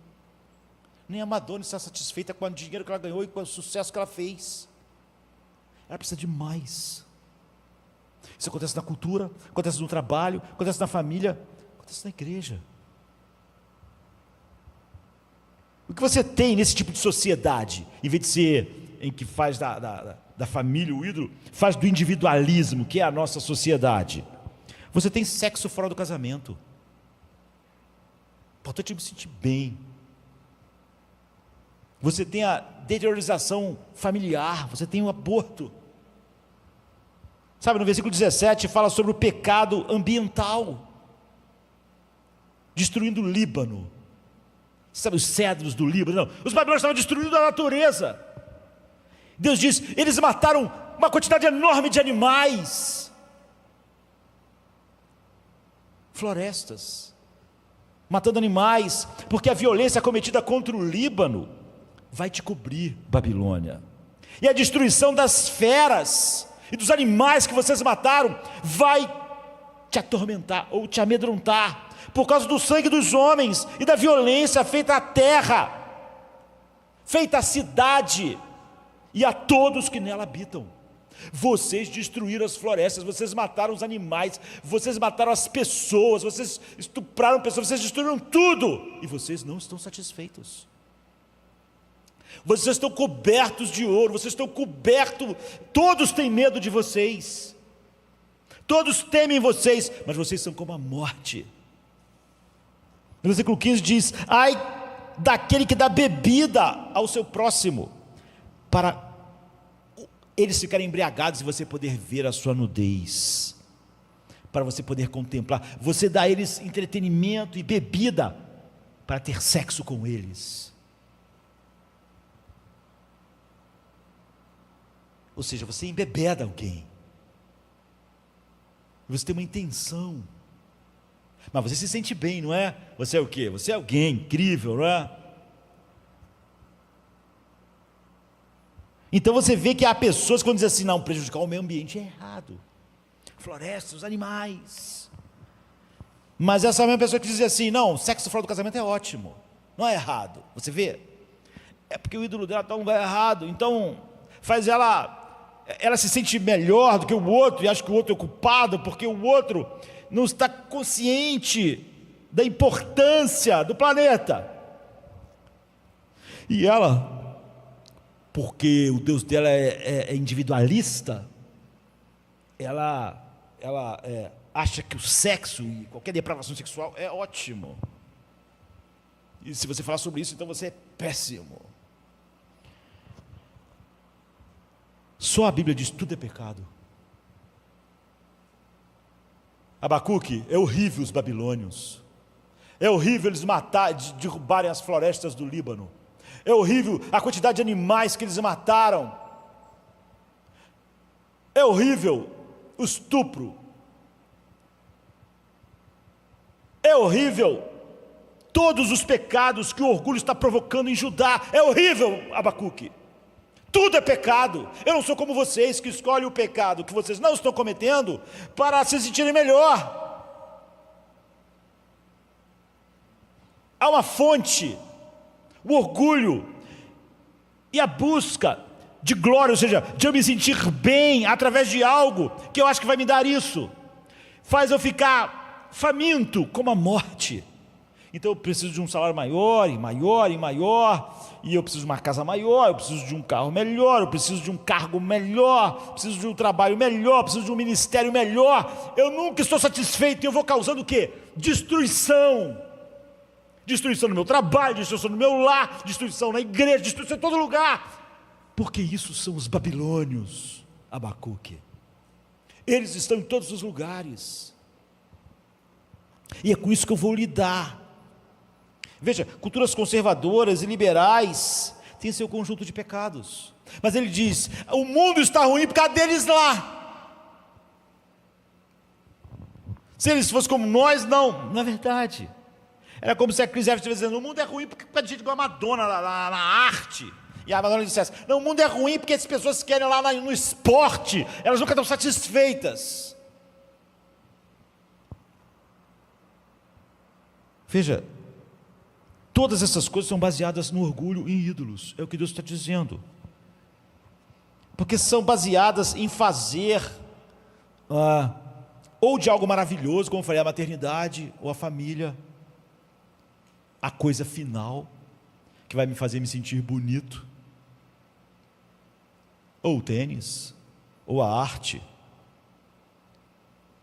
Nem a Madonna está satisfeita com o dinheiro que ela ganhou e com o sucesso que ela fez. Ela precisa de mais. Isso acontece na cultura, acontece no trabalho, acontece na família, acontece na igreja. O que você tem nesse tipo de sociedade, em vez de ser em que faz da família o ídolo, faz do individualismo, que é a nossa sociedade? Você tem sexo fora do casamento. Importante me sentir bem. Você tem a deteriorização familiar, você tem o aborto. Sabe, no versículo 17 fala sobre o pecado ambiental, destruindo o Líbano. Sabe os cedros do Líbano? Não, os babilônios estavam destruindo a natureza. Deus diz, eles mataram uma quantidade enorme de animais, florestas, matando animais, porque a violência cometida contra o Líbano vai te cobrir, Babilônia, e a destruição das feras e dos animais que vocês mataram vai te atormentar ou te amedrontar, por causa do sangue dos homens e da violência feita à terra, feita à cidade e a todos que nela habitam. Vocês destruíram as florestas, vocês mataram os animais, vocês mataram as pessoas, vocês estupraram pessoas, vocês destruíram tudo, e vocês não estão satisfeitos. Vocês estão cobertos de ouro, vocês estão cobertos, todos têm medo de vocês, todos temem vocês, mas vocês são como a morte. No versículo 15 diz, ai daquele que dá bebida ao seu próximo, para eles ficarem embriagados e você poder ver a sua nudez, para você poder contemplar, você dá a eles entretenimento e bebida, para ter sexo com eles. Ou seja, você embebeda alguém, você tem uma intenção, mas você se sente bem, não é? Você é o quê? Você é alguém incrível, não é? Então você vê que há pessoas que vão dizer assim, não, prejudicar o meio ambiente é errado, florestas, os animais, mas essa mesma pessoa que diz assim, não, sexo fora do casamento é ótimo, não é errado, você vê, é porque o ídolo dela está um lugar errado, então faz ela se sente melhor do que o outro, e acha que o outro é culpado, porque o outro não está consciente da importância do planeta, e ela, porque o Deus dela é individualista, ela acha que o sexo e qualquer depravação sexual é ótimo, e se você falar sobre isso, então você é péssimo. Só a Bíblia diz, tudo é pecado. Abacuque, é horrível os babilônios, é horrível eles derrubarem as florestas do Líbano, é horrível a quantidade de animais que eles mataram, é horrível o estupro, é horrível todos os pecados que o orgulho está provocando em Judá, é horrível, Abacuque, tudo é pecado. Eu não sou como vocês que escolhem o pecado que vocês não estão cometendo para se sentirem melhor. Há uma fonte, o orgulho e a busca de glória, ou seja, de eu me sentir bem através de algo que eu acho que vai me dar isso, faz eu ficar faminto como a morte. Então eu preciso de um salário maior, e maior, e maior, e eu preciso de uma casa maior, eu preciso de um carro melhor, eu preciso de um cargo melhor, eu preciso de um trabalho melhor, eu preciso de um ministério melhor. Eu nunca estou satisfeito, e eu vou causando o quê? Destruição. Destruição no meu trabalho, destruição no meu lar, destruição na igreja, destruição em todo lugar, porque isso são os babilônios, Abacuque. Eles estão em todos os lugares, e é com isso que eu vou lidar. Veja, culturas conservadoras e liberais têm seu conjunto de pecados, mas ele diz, o mundo está ruim por causa deles lá. Se eles fossem como nós, não é verdade. Era como se a Cris Evans estivesse dizendo, o mundo é ruim porque de gente igual a Madonna na arte, e a Madonna dissesse, não, o mundo é ruim porque as pessoas querem lá no esporte, elas nunca estão satisfeitas. Veja, Todas essas coisas são baseadas no orgulho em ídolos, é o que Deus está dizendo. Porque são baseadas em fazer ou de algo maravilhoso, como eu falei, a maternidade ou a família, a coisa final, que vai me fazer me sentir bonito, ou o tênis, ou a arte,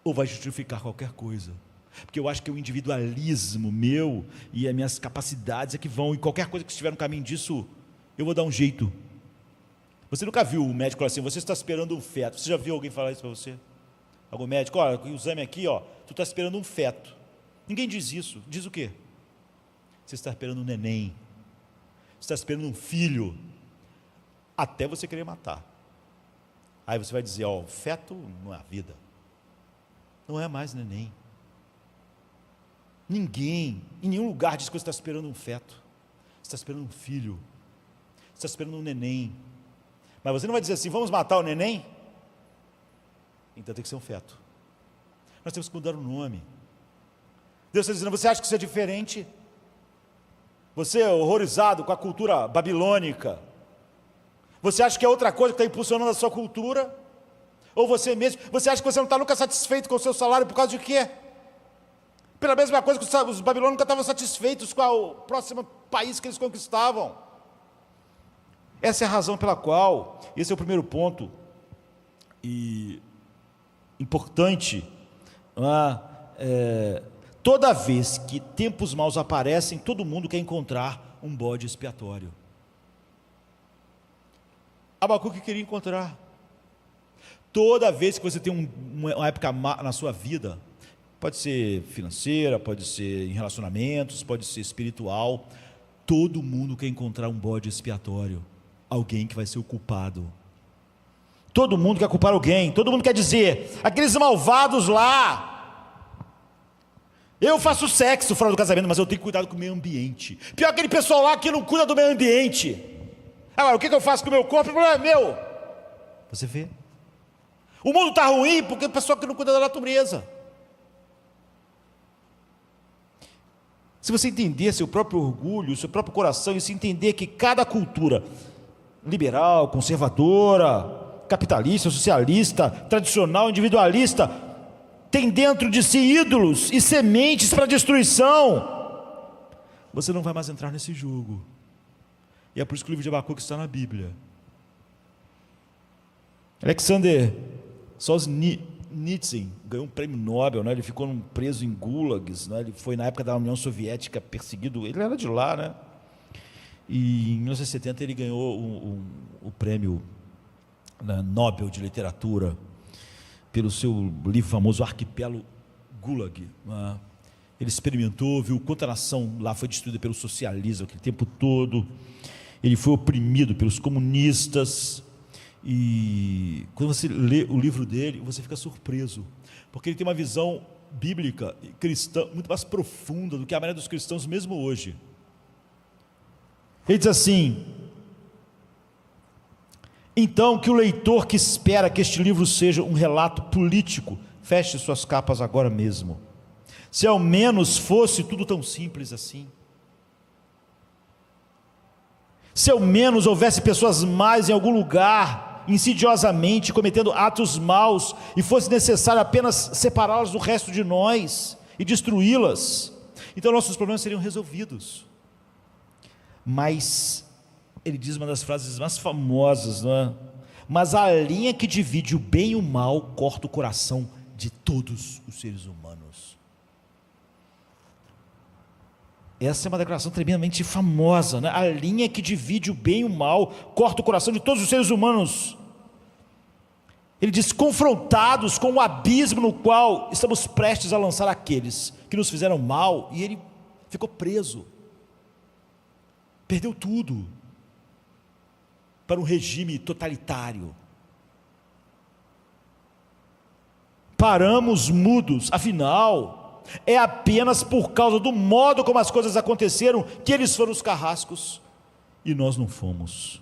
ou vai justificar qualquer coisa, porque eu acho que o individualismo meu e as minhas capacidades é que vão, e qualquer coisa que estiver no caminho disso, eu vou dar um jeito. Você nunca viu um médico falar assim, você está esperando um feto? Você já viu alguém falar isso para você? Algum médico, olha, o exame aqui, ó, tu está esperando um feto. Ninguém diz isso. Diz o quê? Você está esperando um neném. Você está esperando um filho. Até você querer matar. Aí você vai dizer, ó, o feto não é a vida. Não é mais neném. Ninguém, em nenhum lugar diz que você está esperando um feto. Você está esperando um filho. Você está esperando um neném. Mas você não vai dizer assim, vamos matar o neném? Então tem que ser um feto. Nós temos que mudar o nome. Deus está dizendo, você acha que isso é diferente? Você é horrorizado com a cultura babilônica? Você acha que é outra coisa que está impulsionando a sua cultura? Ou você mesmo? Você acha que você não está nunca satisfeito com o seu salário por causa de quê? Pela mesma coisa que os babilônicos nunca estavam satisfeitos com o próximo país que eles conquistavam. Essa é a razão pela qual, esse é o primeiro ponto, e importante, toda vez que tempos maus aparecem, todo mundo quer encontrar um bode expiatório. Abacuque queria encontrar. Toda vez que você tem uma época má na sua vida, pode ser financeira, pode ser em relacionamentos, pode ser espiritual, todo mundo quer encontrar um bode expiatório, alguém que vai ser o culpado. Todo mundo quer culpar alguém, todo mundo quer dizer, aqueles malvados lá, eu faço sexo fora do casamento, mas eu tenho cuidado com o meio ambiente. Pior aquele pessoal lá que não cuida do meio ambiente. Agora, o que eu faço com o meu corpo? O problema é meu. Você vê? O mundo está ruim porque o pessoal que não cuida da natureza. Se você entender seu próprio orgulho, seu próprio coração, e se entender que cada cultura, liberal, conservadora, capitalista, socialista, tradicional, individualista, tem dentro de si ídolos e sementes para destruição, você não vai mais entrar nesse jogo. E é por isso que o livro de Abacuque está na Bíblia. Alexander Solzhenitsyn ganhou um prêmio Nobel, né? Ele ficou preso em gulags, né? Ele foi na época da União Soviética perseguido, ele era de lá, né? E em 1970 ele ganhou o prêmio Nobel de Literatura pelo seu livro famoso Arquipélago Gulag, né? Ele experimentou, viu quanta nação lá foi destruída pelo socialismo aquele tempo todo. Ele foi oprimido pelos comunistas. E quando você lê o livro dele, você fica surpreso, porque ele tem uma visão bíblica e cristã muito mais profunda do que a maioria dos cristãos mesmo hoje. Ele diz assim: então, que o leitor que espera que este livro seja um relato político, feche suas capas agora mesmo. Se ao menos fosse tudo tão simples assim. Se ao menos houvesse pessoas más em algum lugar, insidiosamente cometendo atos maus, e fosse necessário apenas separá-las do resto de nós e destruí-las, então nossos problemas seriam resolvidos. Mas ele diz uma das frases mais famosas, não é? Mas a linha que divide o bem e o mal corta o coração de todos os seres humanos. Essa é uma declaração tremendamente famosa, né? A linha que divide o bem e o mal corta o coração de todos os seres humanos. Ele diz: confrontados com o abismo no qual estamos prestes a lançar aqueles que nos fizeram mal, e ele ficou preso, perdeu tudo para um regime totalitário. Paramos mudos, afinal é apenas por causa do modo como as coisas aconteceram que eles foram os carrascos e nós não fomos.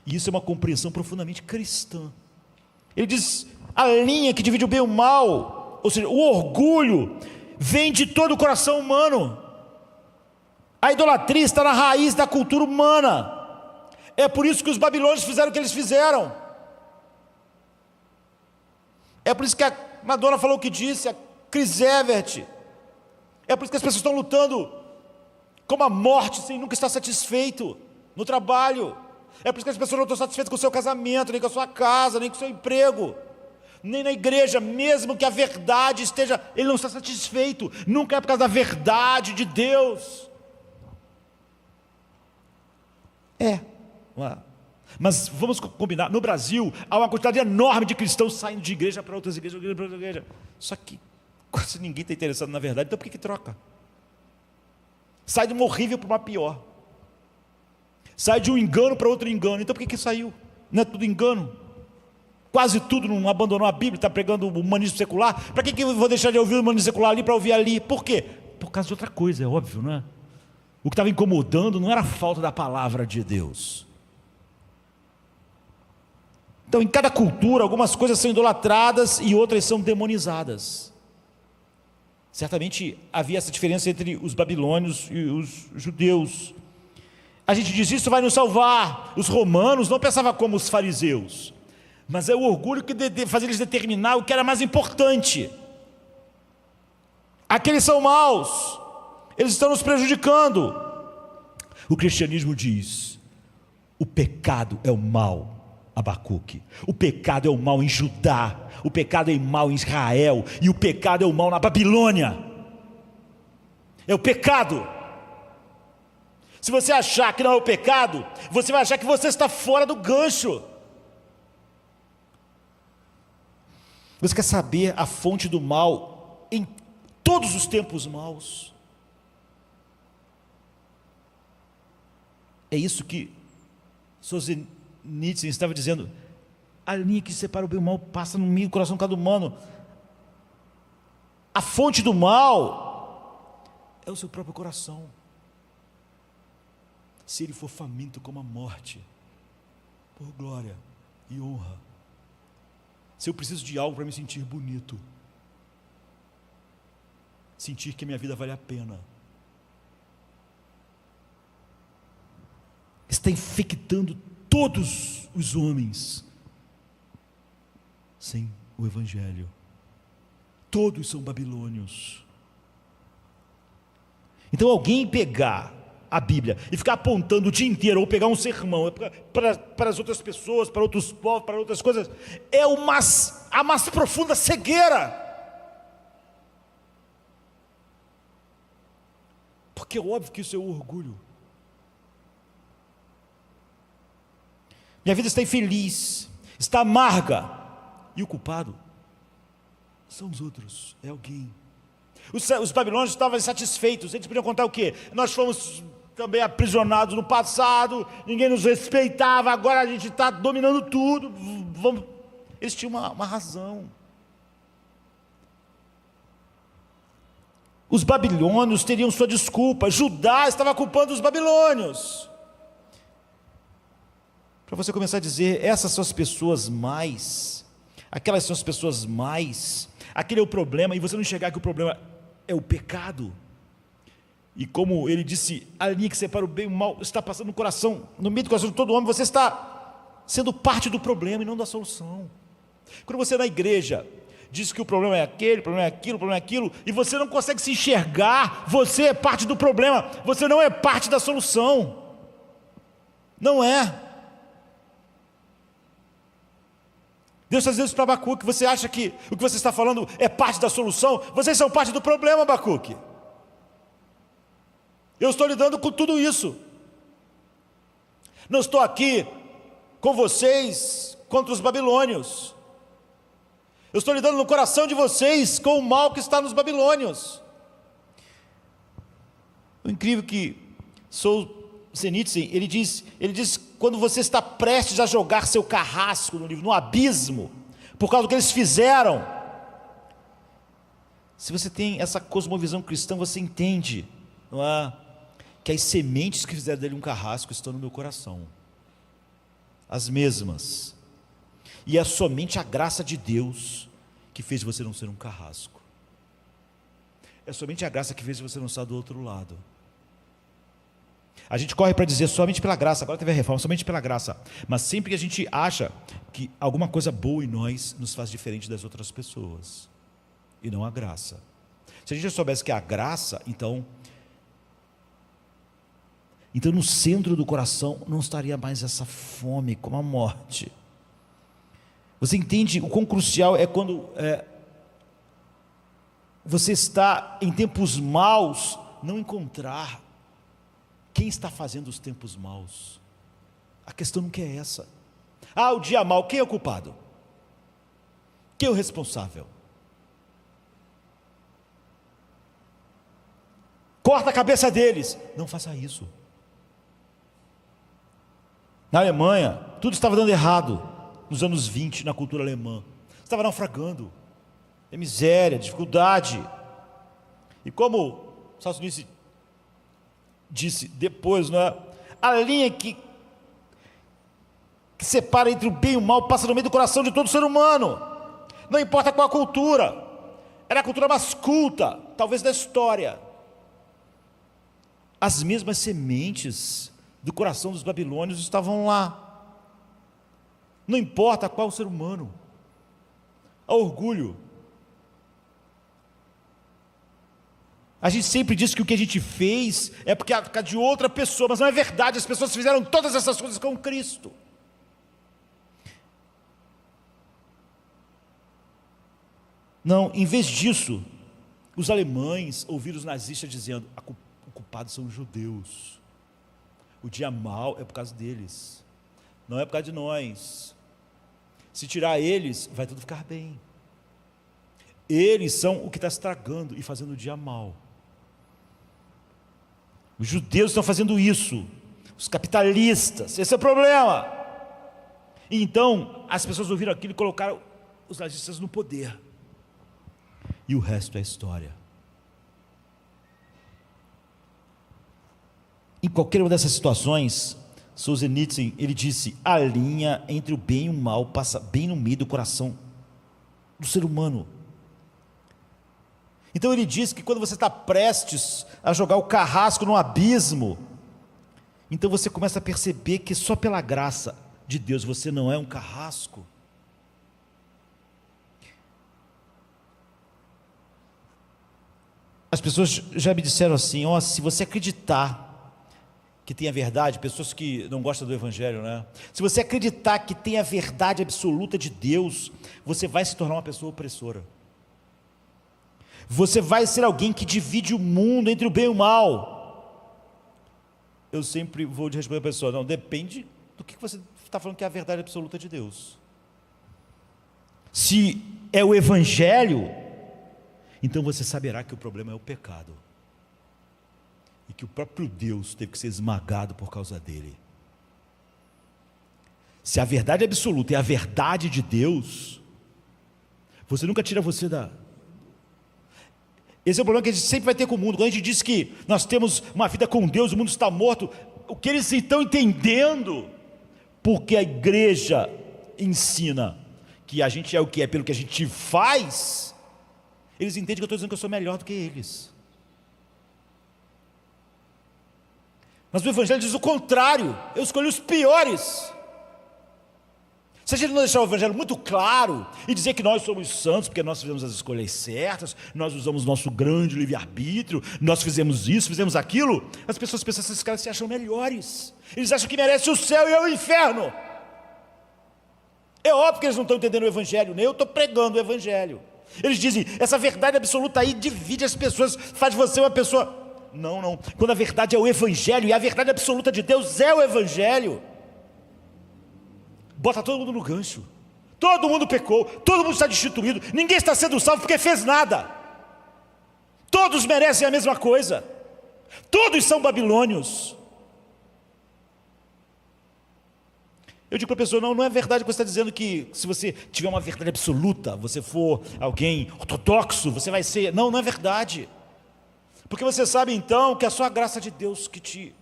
E isso é uma compreensão profundamente cristã. Ele diz: a linha que divide o bem e o mal, ou seja, o orgulho, vem de todo o coração humano. A idolatria está na raiz da cultura humana. É por isso que os babilônios fizeram o que eles fizeram. É por isso que a Madonna falou o que disse, a Chris Evert. É por isso que as pessoas estão lutando com a morte sem nunca estar satisfeito no trabalho. É por isso que as pessoas não estão satisfeitas com o seu casamento, nem com a sua casa, nem com o seu emprego, nem na igreja, mesmo que a verdade esteja, ele não está satisfeito, nunca é por causa da verdade de Deus. Mas vamos combinar, no Brasil há uma quantidade enorme de cristãos saindo de igreja para outras igrejas, para outra igreja. Só que quase ninguém está interessado na verdade, então por que troca? Sai de uma horrível para uma pior. Sai de um engano para outro engano. Então por que saiu? Não é tudo engano? Quase tudo não abandonou a Bíblia, está pregando o humanismo secular. Para que eu vou deixar de ouvir o humanismo secular ali para ouvir ali? Por quê? Por causa de outra coisa, é óbvio, não é? O que estava incomodando não era a falta da palavra de Deus. Então, em cada cultura, algumas coisas são idolatradas e outras são demonizadas. Certamente havia essa diferença entre os babilônios e os judeus. A gente diz, isso vai nos salvar. Os romanos não pensavam como os fariseus, mas é o orgulho que fazia eles determinar o que era mais importante. Aqueles são maus, eles estão nos prejudicando. O cristianismo diz, o pecado é o mal, Abacuque. O pecado é o mal em Judá, o pecado é o mal em Israel, e o pecado é o mal na Babilônia. É o pecado. Se você achar que não é o pecado, você vai achar que você está fora do gancho. Você quer saber a fonte do mal em todos os tempos maus? É isso que Solzhenitsyn estava dizendo. A linha que separa o bem e o mal passa no meio do coração de cada humano. A fonte do mal é o seu próprio coração. Se ele for faminto como a morte, por glória e honra. Se eu preciso de algo para me sentir bonito, sentir que a minha vida vale a pena, está infectando todos os homens, sem o Evangelho. Todos são babilônios. Então alguém pegar a Bíblia e ficar apontando o dia inteiro, ou pegar um sermão para as outras pessoas, para outros povos, para outras coisas, é a mais profunda cegueira. Porque é óbvio que isso é o orgulho. Minha vida está infeliz, está amarga, e o culpado são os outros, é alguém. Os babilônios estavam insatisfeitos, eles podiam contar o quê? Nós fomos também aprisionados no passado, ninguém nos respeitava, agora a gente está dominando tudo. Eles tinham uma razão. Os babilônios teriam sua desculpa, Judá estava culpando os babilônios. Para você começar a dizer, essas são as pessoas mais, aquelas são as pessoas mais, aquele é o problema, e você não enxergar que o problema é o pecado. E como ele disse, a linha que separa o bem e o mal está passando no coração, no meio do coração de todo homem, você está sendo parte do problema e não da solução. Quando você na igreja diz que o problema é aquele, o problema é aquilo, o problema é aquilo, e você não consegue se enxergar, você é parte do problema, você não é parte da solução. Não é. Deus está dizendo isso para Abacuque. Você acha que o que você está falando é parte da solução? Vocês são parte do problema, Abacuque. Eu estou lidando com tudo isso. Não estou aqui com vocês contra os babilônios. Eu estou lidando no coração de vocês com o mal que está nos babilônios. O incrível que Solzhenitsyn, ele diz, quando você está prestes a jogar seu carrasco no abismo, por causa do que eles fizeram, se você tem essa cosmovisão cristã, você entende, não é? Que as sementes que fizeram dele um carrasco estão no meu coração, as mesmas, e é somente a graça de Deus que fez você não ser um carrasco, é somente a graça que fez você não estar do outro lado. A gente corre para dizer somente pela graça, agora teve a reforma, somente pela graça. Mas sempre que a gente acha que alguma coisa boa em nós nos faz diferente das outras pessoas, e não a graça. Se a gente soubesse que é a graça, então no centro do coração não estaria mais essa fome como a morte. Você entende o quão crucial é quando você está em tempos maus, não encontrar quem está fazendo os tempos maus. A questão não é essa. O dia mau, quem é o culpado? Quem é o responsável? Corta a cabeça deles. Não faça isso. Na Alemanha, tudo estava dando errado nos anos 20, na cultura alemã. Estava naufragando. É miséria, dificuldade. E como os Estados Unidos disse depois, não é? A linha que separa entre o bem e o mal passa no meio do coração de todo ser humano. Não importa qual a cultura. Era a cultura mais culta, talvez da história. As mesmas sementes do coração dos babilônios estavam lá. Não importa qual ser humano. Há orgulho. A gente sempre diz que o que a gente fez é porque é por causa de outra pessoa, mas não é verdade. As pessoas fizeram todas essas coisas com Cristo. Não, em vez disso, os alemães ouviram os nazistas dizendo: o culpado são os judeus. O dia mau é por causa deles, não é por causa de nós. Se tirar eles, vai tudo ficar bem. Eles são o que está estragando e fazendo o dia mau. Os judeus estão fazendo isso, os capitalistas, esse é o problema. E então, as pessoas ouviram aquilo e colocaram os nazistas no poder. E o resto é história. Em qualquer uma dessas situações, Solzhenitsyn, ele disse: a linha entre o bem e o mal passa bem no meio do coração do ser humano. Então ele diz que quando você está prestes a jogar o carrasco no abismo, então você começa a perceber que só pela graça de Deus você não é um carrasco. As pessoas já me disseram assim: se você acreditar que tem a verdade, pessoas que não gostam do Evangelho, né? Se você acreditar que tem a verdade absoluta de Deus, você vai se tornar uma pessoa opressora. Você vai ser alguém que divide o mundo entre o bem e o mal. Eu sempre vou responder a pessoa: não, depende do que você está falando que é a verdade absoluta de Deus. Se é o Evangelho, então você saberá que o problema é o pecado. E que o próprio Deus teve que ser esmagado por causa dele. Se a verdade absoluta é a verdade de Deus, você nunca tira você da... Esse é o problema que a gente sempre vai ter com o mundo. Quando a gente diz que nós temos uma vida com Deus, o mundo está morto, o que eles estão entendendo? Porque a igreja ensina que a gente é o que é pelo que a gente faz, eles entendem que eu estou dizendo que eu sou melhor do que eles. Mas o Evangelho diz o contrário: eu escolhi os piores. Se a gente não deixar o Evangelho muito claro e dizer que nós somos santos porque nós fizemos as escolhas certas, nós usamos nosso grande livre-arbítrio, nós fizemos isso, fizemos aquilo, as pessoas pensam que esses caras se acham melhores, eles acham que merecem o céu e eu o inferno. É óbvio que eles não estão entendendo o Evangelho, nem eu estou pregando o Evangelho. Eles dizem: essa verdade absoluta aí divide as pessoas, faz você uma pessoa... Não, quando a verdade é o Evangelho, e a verdade absoluta de Deus é o Evangelho, bota todo mundo no gancho. Todo mundo pecou, todo mundo está destituído, ninguém está sendo salvo porque fez nada. Todos merecem a mesma coisa, todos são babilônios. Eu digo para a pessoa: não é verdade que você está dizendo que se você tiver uma verdade absoluta, você for alguém ortodoxo, você vai ser... Não é verdade. Porque você sabe então que é só a graça de Deus que te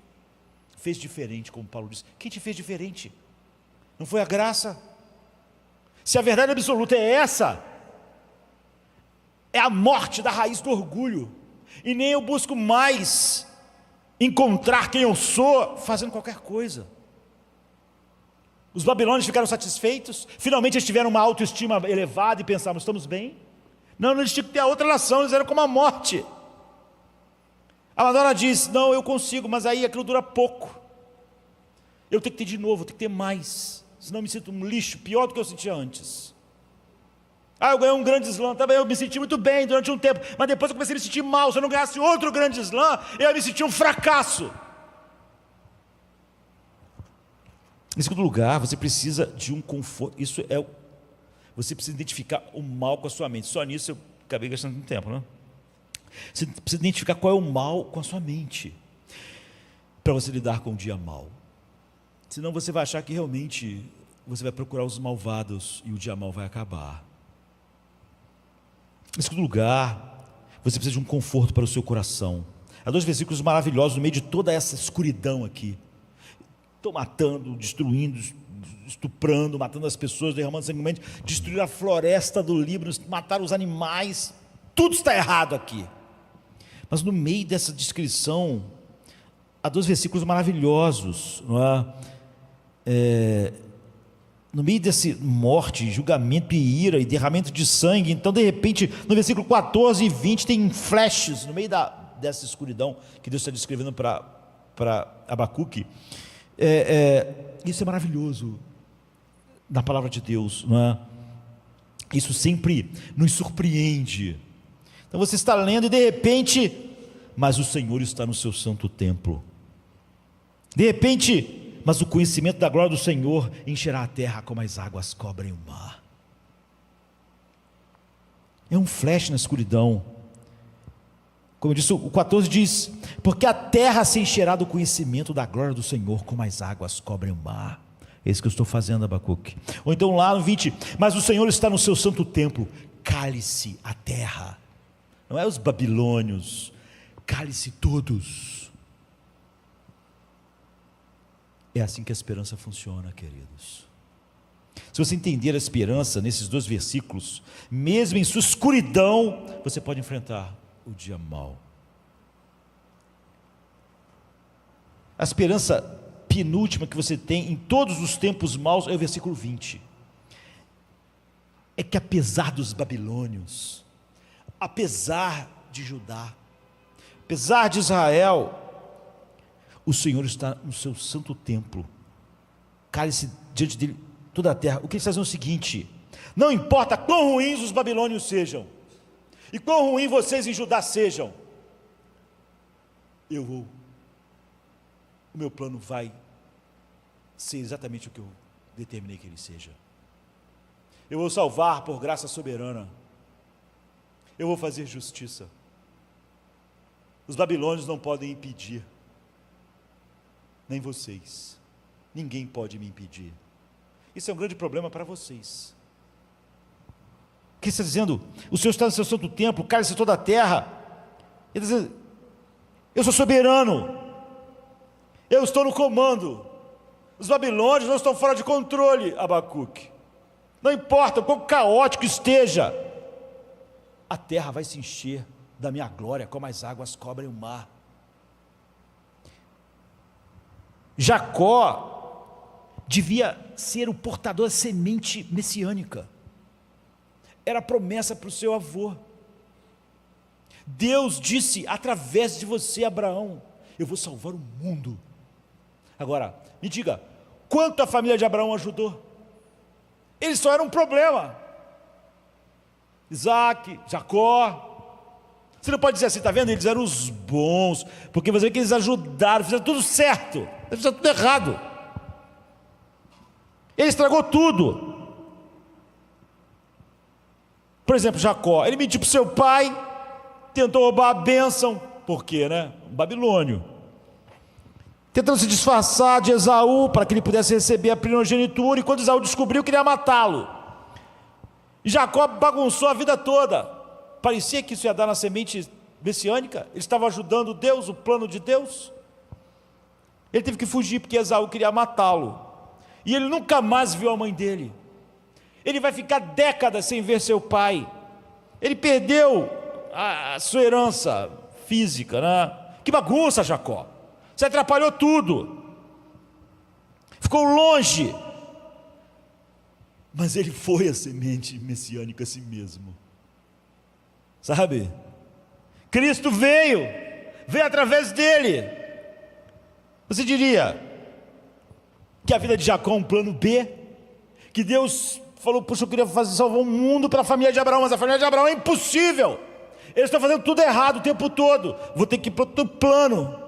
fez diferente, como Paulo diz. Quem te fez diferente? Não foi a graça? Se a verdade absoluta é essa, é a morte da raiz do orgulho. E nem eu busco mais encontrar quem eu sou fazendo qualquer coisa. Os babilônios ficaram satisfeitos, finalmente eles tiveram uma autoestima elevada e pensaram, estamos bem? Não, eles tinham que ter a outra relação, eles eram como a morte. A Madonna diz, não, eu consigo, mas aí aquilo dura pouco. Eu tenho que ter de novo, eu tenho que ter mais, senão eu me sinto um lixo, pior do que eu sentia antes. Eu ganhei um grande slam, também eu me senti muito bem durante um tempo, mas depois eu comecei a me sentir mal. Se eu não ganhasse outro grande slam, eu ia me sentir um fracasso. Em segundo lugar, você precisa de um conforto. Você precisa identificar o mal com a sua mente. Só nisso eu acabei gastando muito tempo, né? Você precisa identificar qual é o mal com a sua mente, para você lidar com o dia mal. Senão você vai achar que realmente você vai procurar os malvados e o dia mal vai acabar. Em segundo lugar, você precisa de um conforto para o seu coração. Há 2 versículos maravilhosos no meio de toda essa escuridão aqui. Estão matando, destruindo, estuprando, matando as pessoas, derramando sangue, destruir a floresta do Líbano, matar os animais, tudo está errado aqui. Mas no meio dessa descrição, há 2 versículos maravilhosos, não é? No meio desse morte, julgamento e ira e derramamento de sangue. Então de repente no versículo 14 e 20 tem flashes no meio dessa escuridão que Deus está descrevendo para Abacuque. Isso é maravilhoso na palavra de Deus, não é? Isso sempre nos surpreende. Então você está lendo e de repente, mas o Senhor está no seu santo templo. De repente, mas o conhecimento da glória do Senhor encherá a terra como as águas cobrem o mar. É um flash na escuridão. Como eu disse, o 14 diz, porque a terra se encherá do conhecimento da glória do Senhor como as águas cobrem o mar. É isso que eu estou fazendo, Abacuque. Ou então lá no 20, mas o Senhor está no seu santo templo, cale-se a terra. Não é os babilônios, cale-se todos. É assim que a esperança funciona, queridos. Se você entender a esperança nesses 2 versículos, mesmo em sua escuridão, você pode enfrentar o dia mau. A esperança penúltima que você tem em todos os tempos maus é o versículo 20. É que apesar dos babilônios, apesar de Judá, apesar de Israel, o Senhor está no seu santo templo, cale-se diante dele toda a terra. O que eles fazem é o seguinte: não importa quão ruins os babilônios sejam, e quão ruim vocês em Judá sejam, o meu plano vai ser exatamente o que eu determinei que ele seja. Eu vou salvar por graça soberana, eu vou fazer justiça. Os babilônios não podem impedir, nem vocês, ninguém pode me impedir. Isso é um grande problema para vocês. O que está dizendo? O Senhor está no seu santo templo, cale-se toda a terra. Ele está dizendo, eu sou soberano, eu estou no comando. Os babilônios não estão fora de controle, Abacuque. Não importa o quão caótico esteja, a terra vai se encher da minha glória, como as águas cobrem o mar. Jacó devia ser o portador da semente messiânica. Era a promessa para o seu avô. Deus disse, através de você, Abraão, eu vou salvar o mundo. Agora, me diga, quanto a família de Abraão ajudou? Eles só eram um problema. Isaac, Jacó. Você não pode dizer assim, está vendo? Eles eram os bons, porque você vê que eles ajudaram, fizeram tudo certo, eles fizeram tudo errado. Ele estragou tudo. Por exemplo, Jacó, ele mentiu para o seu pai, tentou roubar a bênção, por quê, né? Um babilônio. Tentando se disfarçar de Esaú, para que ele pudesse receber a primogenitura, e quando Esaú descobriu, queria matá-lo. E Jacó bagunçou a vida toda. Parecia que isso ia dar na semente messiânica. Ele estava ajudando Deus, o plano de Deus. Ele teve que fugir porque Esaú queria matá-lo. E ele nunca mais viu a mãe dele. Ele vai ficar décadas sem ver seu pai. Ele perdeu a sua herança física, né? Que bagunça, Jacó. Você atrapalhou tudo. Ficou longe. Mas ele foi a semente messiânica a si mesmo. Sabe? Cristo veio através dele. Você diria que a vida de Jacó é um plano B? Que Deus falou, puxa, eu queria salvar o mundo para a família de Abraão, mas a família de Abraão é impossível. Eles estão fazendo tudo errado o tempo todo. Vou ter que ir para outro plano.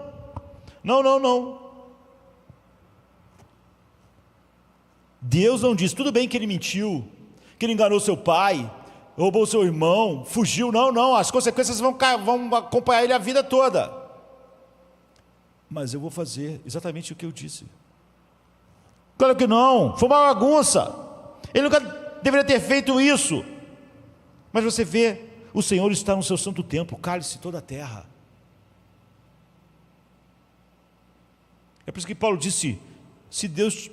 Não. Deus não diz, tudo bem que ele mentiu, que ele enganou seu pai, roubou seu irmão, fugiu. Não, as consequências vão acompanhar ele a vida toda. Mas eu vou fazer exatamente o que eu disse. Claro que não, foi uma bagunça. Ele nunca deveria ter feito isso. Mas você vê, o Senhor está no seu santo templo, cale-se toda a terra. É por isso que Paulo disse, se Deus,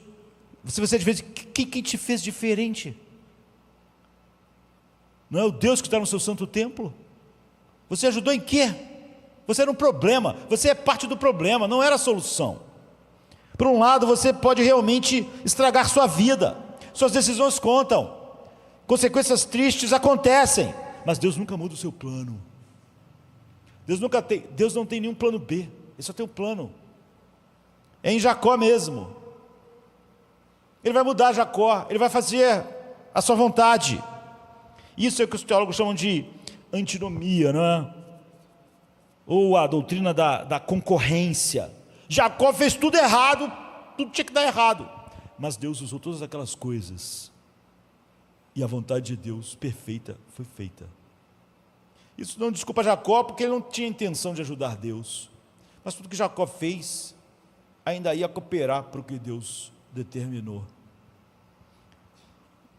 você vai ser diferente, quem te fez diferente? Não é o Deus que está no seu santo templo? Você ajudou em quê? Você era um problema, você é parte do problema, não era a solução. Por um lado, você pode realmente estragar sua vida, suas decisões contam, consequências tristes acontecem, mas Deus nunca muda o seu plano. Deus não tem nenhum plano B, Ele só tem um plano. É em Jacó mesmo. Ele vai mudar Jacó, Ele vai fazer a sua vontade. Isso é o que os teólogos chamam de antinomia, não é? Ou a doutrina da concorrência. Jacó fez tudo errado, tudo tinha que dar errado, mas Deus usou todas aquelas coisas, e a vontade de Deus perfeita foi feita. Isso não desculpa Jacó, porque ele não tinha intenção de ajudar Deus, mas tudo que Jacó fez, ainda ia cooperar para o que Deus determinou.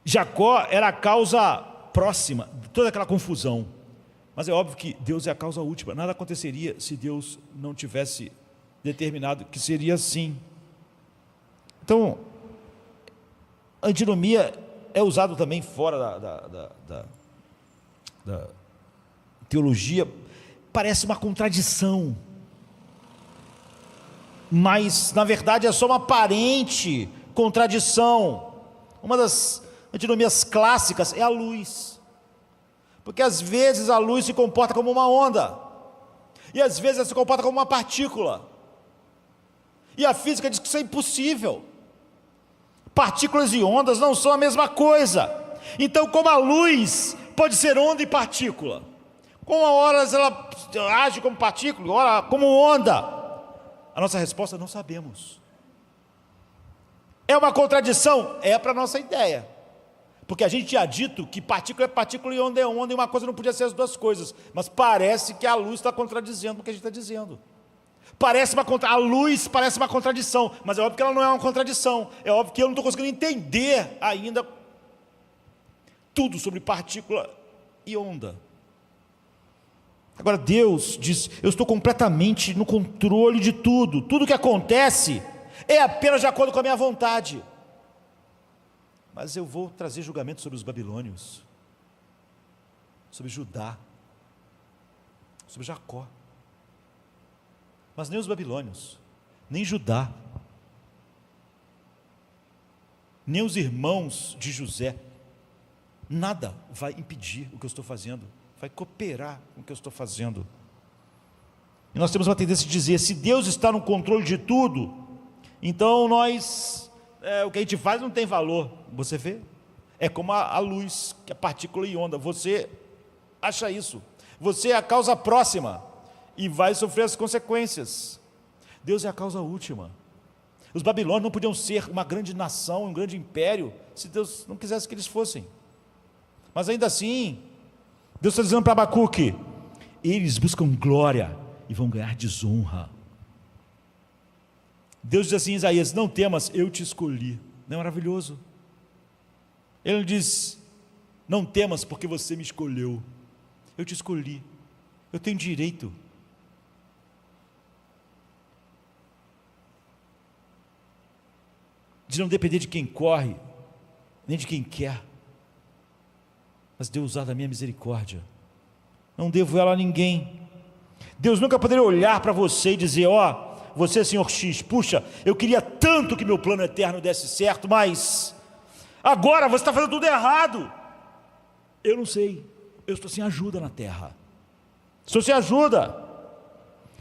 Jacó era a causa próxima de toda aquela confusão, mas é óbvio que Deus é a causa última. Nada aconteceria se Deus não tivesse determinado que seria assim. Então, a antinomia é usado também fora da teologia. Parece uma contradição, mas na verdade é só uma aparente contradição. Uma das antinomias clássicas é a luz, porque às vezes a luz se comporta como uma onda, e às vezes ela se comporta como uma partícula, e a física diz que isso é impossível. Partículas e ondas não são a mesma coisa. Então, como a luz pode ser onda e partícula, como a horas ela age como partícula, ora como onda, a nossa resposta não sabemos. É uma contradição? É para a nossa ideia, porque a gente tinha dito que partícula é partícula e onda é onda, e uma coisa não podia ser as duas coisas, mas parece que a luz está contradizendo o que a gente está dizendo. A luz parece uma contradição, mas é óbvio que ela não é uma contradição. É óbvio que eu não estou conseguindo entender ainda tudo sobre partícula e onda. Agora Deus diz, eu estou completamente no controle de tudo, tudo que acontece é apenas de acordo com a minha vontade. Mas eu vou trazer julgamento sobre os babilônios, sobre Judá, sobre Jacó. Mas nem os babilônios, nem Judá, nem os irmãos de José, nada vai impedir o que eu estou fazendo, vai cooperar com o que eu estou fazendo. E nós temos uma tendência de dizer, se Deus está no controle de tudo, então o que a gente faz não tem valor. Você vê? É como a luz, que é partícula e onda, você acha isso, você é a causa próxima, e vai sofrer as consequências. Deus é a causa última. Os babilônios não podiam ser uma grande nação, um grande império, se Deus não quisesse que eles fossem. Mas ainda assim, Deus está dizendo para Abacuque, eles buscam glória e vão ganhar desonra. Deus diz assim em Isaías, não temas, eu te escolhi. Não é maravilhoso? Ele diz, não temas porque você me escolheu. Eu te escolhi, eu tenho direito. De não depender de quem corre, nem de quem quer, mas de usar da minha misericórdia. Não devo ela a ninguém. Deus nunca poderia olhar para você e dizer, você, senhor X, puxa, eu queria tanto que meu plano eterno desse certo, mas agora você está fazendo tudo errado. Eu não sei, eu estou sem ajuda na terra. Estou sem ajuda.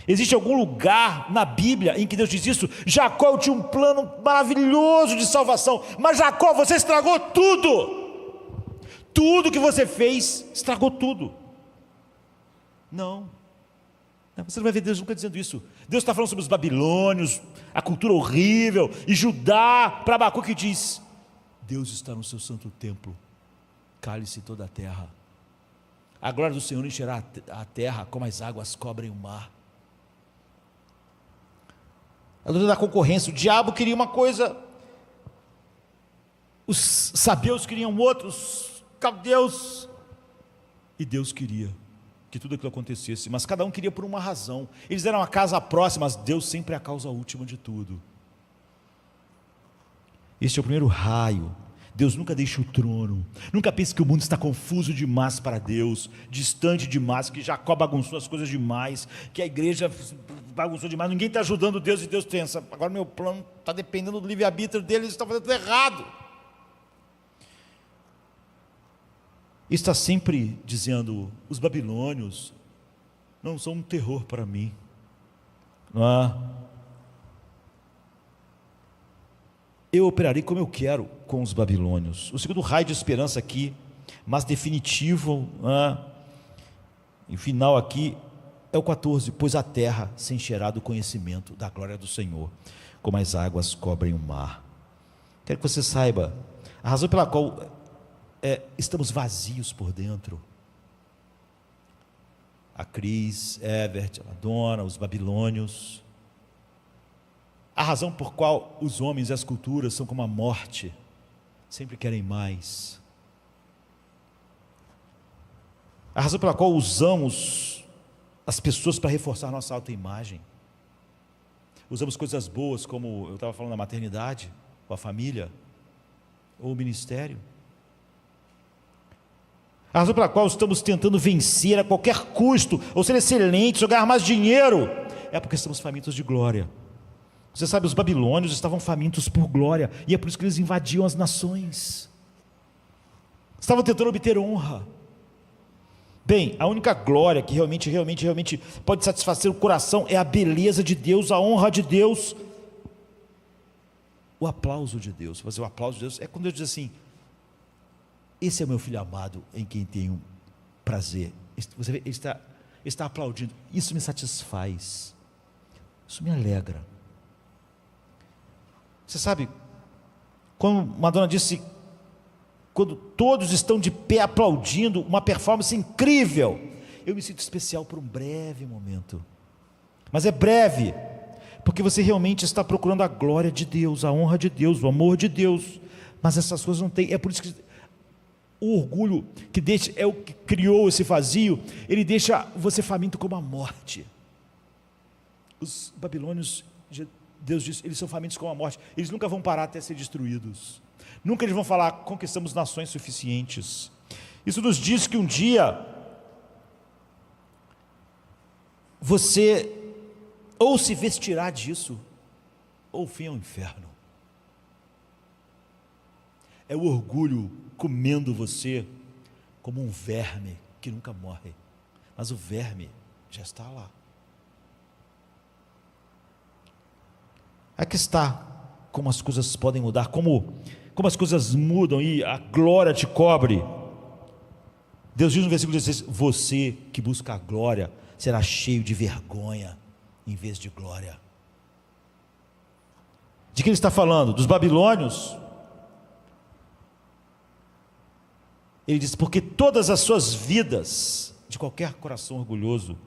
Existe algum lugar na Bíblia em que Deus diz isso? Jacó tinha um plano maravilhoso de salvação, mas Jacó, você estragou tudo. Tudo que você fez, estragou tudo. Não, você não vai ver Deus nunca dizendo isso. Deus está falando sobre os babilônios, a cultura horrível, e Judá, para Abacuque diz: Deus está no seu santo templo, cale-se toda a terra, a glória do Senhor encherá a terra como as águas cobrem o mar. A doutrina da concorrência, o diabo queria uma coisa, os sabeus queriam outros, os caldeus, e Deus queria que tudo aquilo acontecesse, mas cada um queria por uma razão. Eles eram a casa próxima, mas Deus sempre é a causa última de tudo. Este é o primeiro raio. Deus nunca deixa o trono. Nunca pense que o mundo está confuso demais para Deus, distante demais, que Jacó bagunçou as coisas demais, que a igreja bagunçou demais, ninguém está ajudando Deus, e Deus pensa: agora meu plano está dependendo do livre-arbítrio deles, está fazendo tudo errado. Está sempre dizendo: os babilônios não são um terror para mim, não é? Eu operarei como eu quero com os babilônios. O segundo raio de esperança aqui, mas definitivo, e final aqui, é o 14: pois a terra se encherá do conhecimento da glória do Senhor, como as águas cobrem o mar. Quero que você saiba a razão pela qual estamos vazios por dentro. A Cris, Evert, a Madonna, os babilônios. A razão por qual os homens e as culturas são como a morte, sempre querem mais. A razão pela qual usamos as pessoas para reforçar nossa autoimagem. Usamos coisas boas, como eu estava falando, a maternidade, ou a família, ou o ministério. A razão pela qual estamos tentando vencer a qualquer custo, ou ser excelentes, ou ganhar mais dinheiro, é porque estamos famintos de glória. Você sabe, os babilônios estavam famintos por glória, e é por isso que eles invadiam as nações. Estavam tentando obter honra. Bem, a única glória que realmente pode satisfazer o coração é a beleza de Deus, a honra de Deus, o aplauso de Deus. Fazer o aplauso de Deus é quando Deus diz assim: esse é o meu filho amado, em quem tenho prazer. Você vê, ele está aplaudindo. Isso me satisfaz, isso me alegra. Você sabe, como Madonna disse, quando todos estão de pé aplaudindo uma performance incrível, eu me sinto especial por um breve momento, mas é breve, porque você realmente está procurando a glória de Deus, a honra de Deus, o amor de Deus, mas essas coisas não tem. É por isso que o orgulho que deixa, é o que criou esse vazio, ele deixa você faminto como a morte. Os babilônios, Deus diz, eles são famintos como a morte, eles nunca vão parar até ser destruídos, nunca eles vão falar: conquistamos nações suficientes. Isso nos diz que um dia você ou se vestirá disso, ou o fim é o inferno. É o orgulho comendo você como um verme que nunca morre, mas o verme já está lá. Aqui está como as coisas podem mudar, como as coisas mudam e a glória te cobre. Deus diz no versículo 16: você que busca a glória será cheio de vergonha em vez de glória. De quem ele está falando? Dos babilônios? Ele diz: porque todas as suas vidas, de qualquer coração orgulhoso,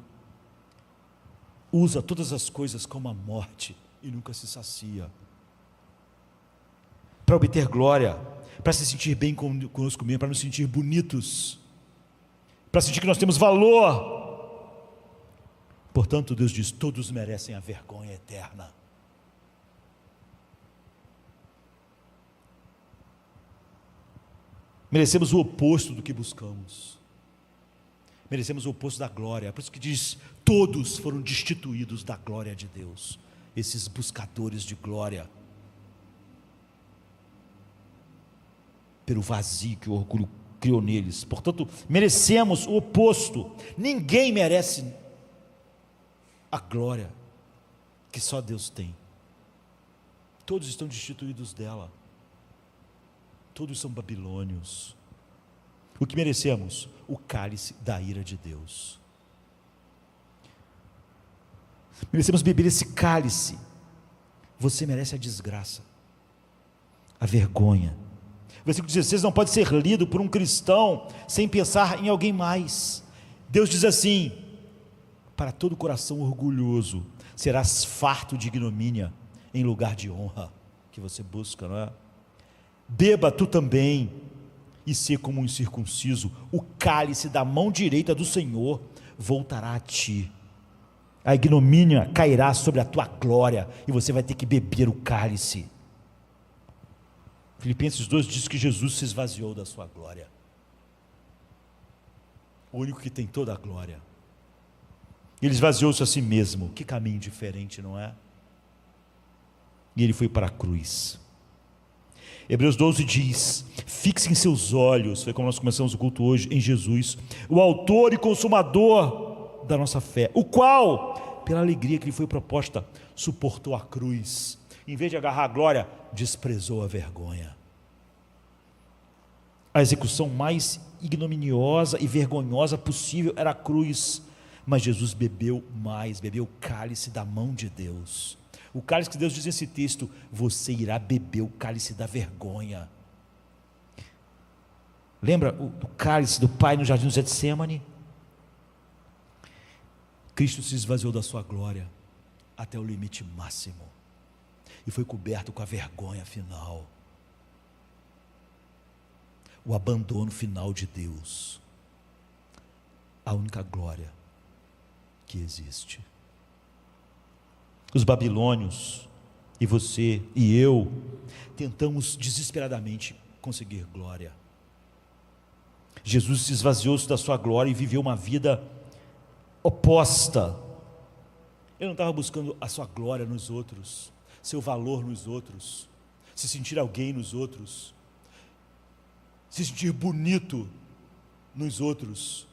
usa todas as coisas como a morte e nunca se sacia. Para obter glória, para se sentir bem conosco mesmo, para nos sentir bonitos, para sentir que nós temos valor. Portanto, Deus diz: todos merecem a vergonha eterna. Merecemos o oposto do que buscamos. Merecemos o oposto da glória. Por isso que diz: todos foram destituídos da glória de Deus. esses buscadores de glória, pelo vazio que o orgulho criou neles. Portanto, merecemos o oposto. Ninguém merece a glória que só Deus tem. Todos estão destituídos dela. Todos são babilônios. O que merecemos? O cálice da ira de Deus. Merecemos beber esse cálice. Você merece a desgraça, a vergonha. O versículo 16 não pode ser lido por um cristão sem pensar em alguém mais. Deus diz assim: para todo coração orgulhoso serás farto de ignomínia em lugar de honra, que você busca, não é? Beba tu também, e ser como um incircunciso, o cálice da mão direita do Senhor voltará a ti. A ignomínia cairá sobre a tua glória, e você vai ter que beber o cálice. Filipenses 2 diz que Jesus se esvaziou da sua glória. O único que tem toda a glória. Ele esvaziou-se a si mesmo. Que caminho diferente, não é? E ele foi para a cruz. Hebreus 12 diz: fixem seus olhos, foi como nós começamos o culto hoje, em Jesus, o autor e consumador da nossa fé, o qual, pela alegria que lhe foi proposta, suportou a cruz, em vez de agarrar a glória, desprezou a vergonha. A execução mais ignominiosa e vergonhosa possível era a cruz, mas Jesus bebeu o cálice da mão de Deus. O cálice que Deus diz nesse texto: você irá beber o cálice da vergonha. Lembra o cálice do Pai no jardim do Getsemane? Cristo se esvaziou da sua glória até o limite máximo e foi coberto com a vergonha final, o abandono final de Deus, a única glória que existe. Os babilônios, e você e eu, tentamos desesperadamente conseguir glória. Jesus se esvaziou-se da sua glória e viveu uma vida oposta. Ele não estava buscando a sua glória nos outros, seu valor nos outros, se sentir alguém nos outros, se sentir bonito nos outros.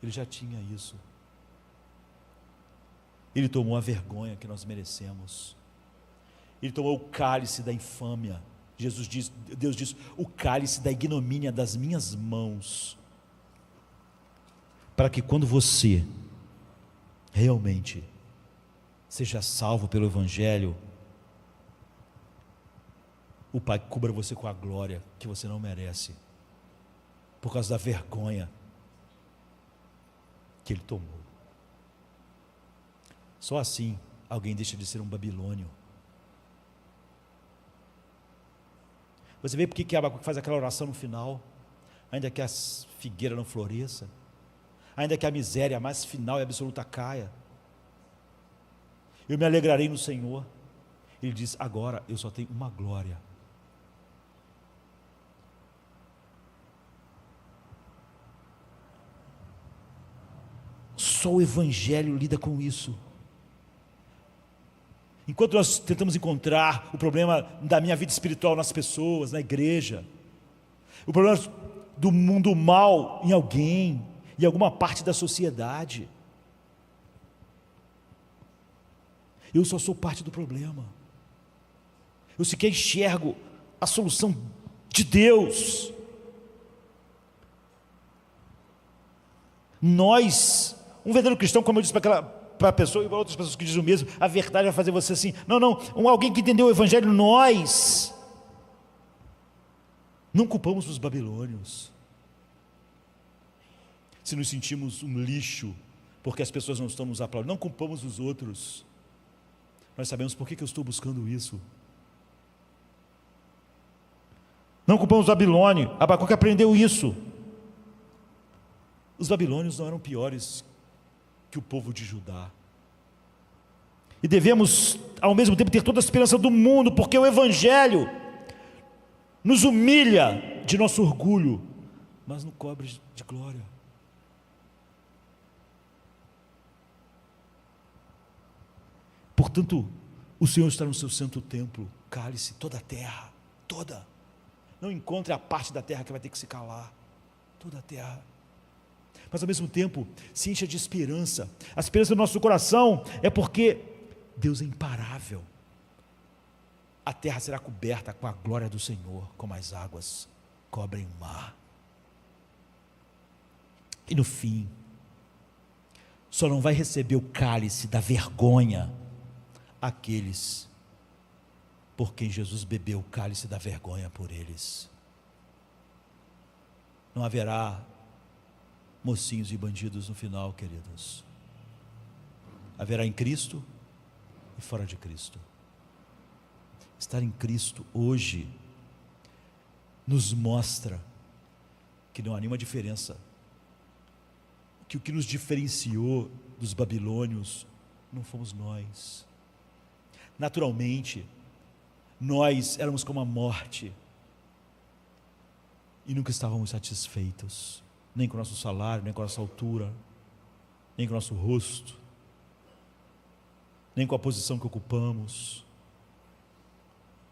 Ele já tinha isso. Ele tomou a vergonha que nós merecemos. Ele tomou o cálice da infâmia. Deus diz, o cálice da ignomínia das minhas mãos, para que quando você realmente seja salvo pelo Evangelho, o Pai cubra você com a glória que você não merece, por causa da vergonha que Ele tomou. Só assim alguém deixa de ser um babilônio. Você vê porque que Abacuque faz aquela oração no final? Ainda que a figueira não floresça, ainda que a miséria mais final e absoluta caia, eu me alegrarei no Senhor. Ele diz: agora eu só tenho uma glória. Só o Evangelho lida com isso. Enquanto nós tentamos encontrar o problema da minha vida espiritual nas pessoas, na igreja, o problema do mundo mal em alguém, em alguma parte da sociedade, eu só sou parte do problema. Eu sequer enxergo a solução de Deus. Nós, um verdadeiro cristão, como eu disse para a pessoa e para outras pessoas que dizem o mesmo, a verdade vai fazer você assim, alguém que entendeu o Evangelho, nós não culpamos os babilônios. Se nos sentimos um lixo, porque as pessoas não estão nos aplaudindo, não culpamos os outros. Nós sabemos por que eu estou buscando isso. Não culpamos o Babilônio. Abacuque aprendeu isso. Os babilônios não eram piores que o povo de Judá. E devemos, ao mesmo tempo, ter toda a esperança do mundo, porque o Evangelho nos humilha de nosso orgulho, mas nos cobre de glória. Portanto, o Senhor está no seu santo templo. Cale-se toda a terra, toda. Não encontre a parte da terra que vai ter que se calar. Toda a terra. Mas ao mesmo tempo, se encha de esperança. A esperança do nosso coração é porque Deus é imparável. A terra será coberta com a glória do Senhor, como as águas cobrem o mar. E no fim, só não vai receber o cálice da vergonha aqueles por quem Jesus bebeu o cálice da vergonha por eles. Não haverá mocinhos e bandidos no final, queridos. Haverá em Cristo e fora de Cristo. Estar em Cristo hoje nos mostra que não há nenhuma diferença, que o que nos diferenciou dos babilônios não fomos nós. Naturalmente, nós éramos como a morte e nunca estávamos satisfeitos, nem com o nosso salário, nem com a nossa altura, nem com o nosso rosto, nem com a posição que ocupamos.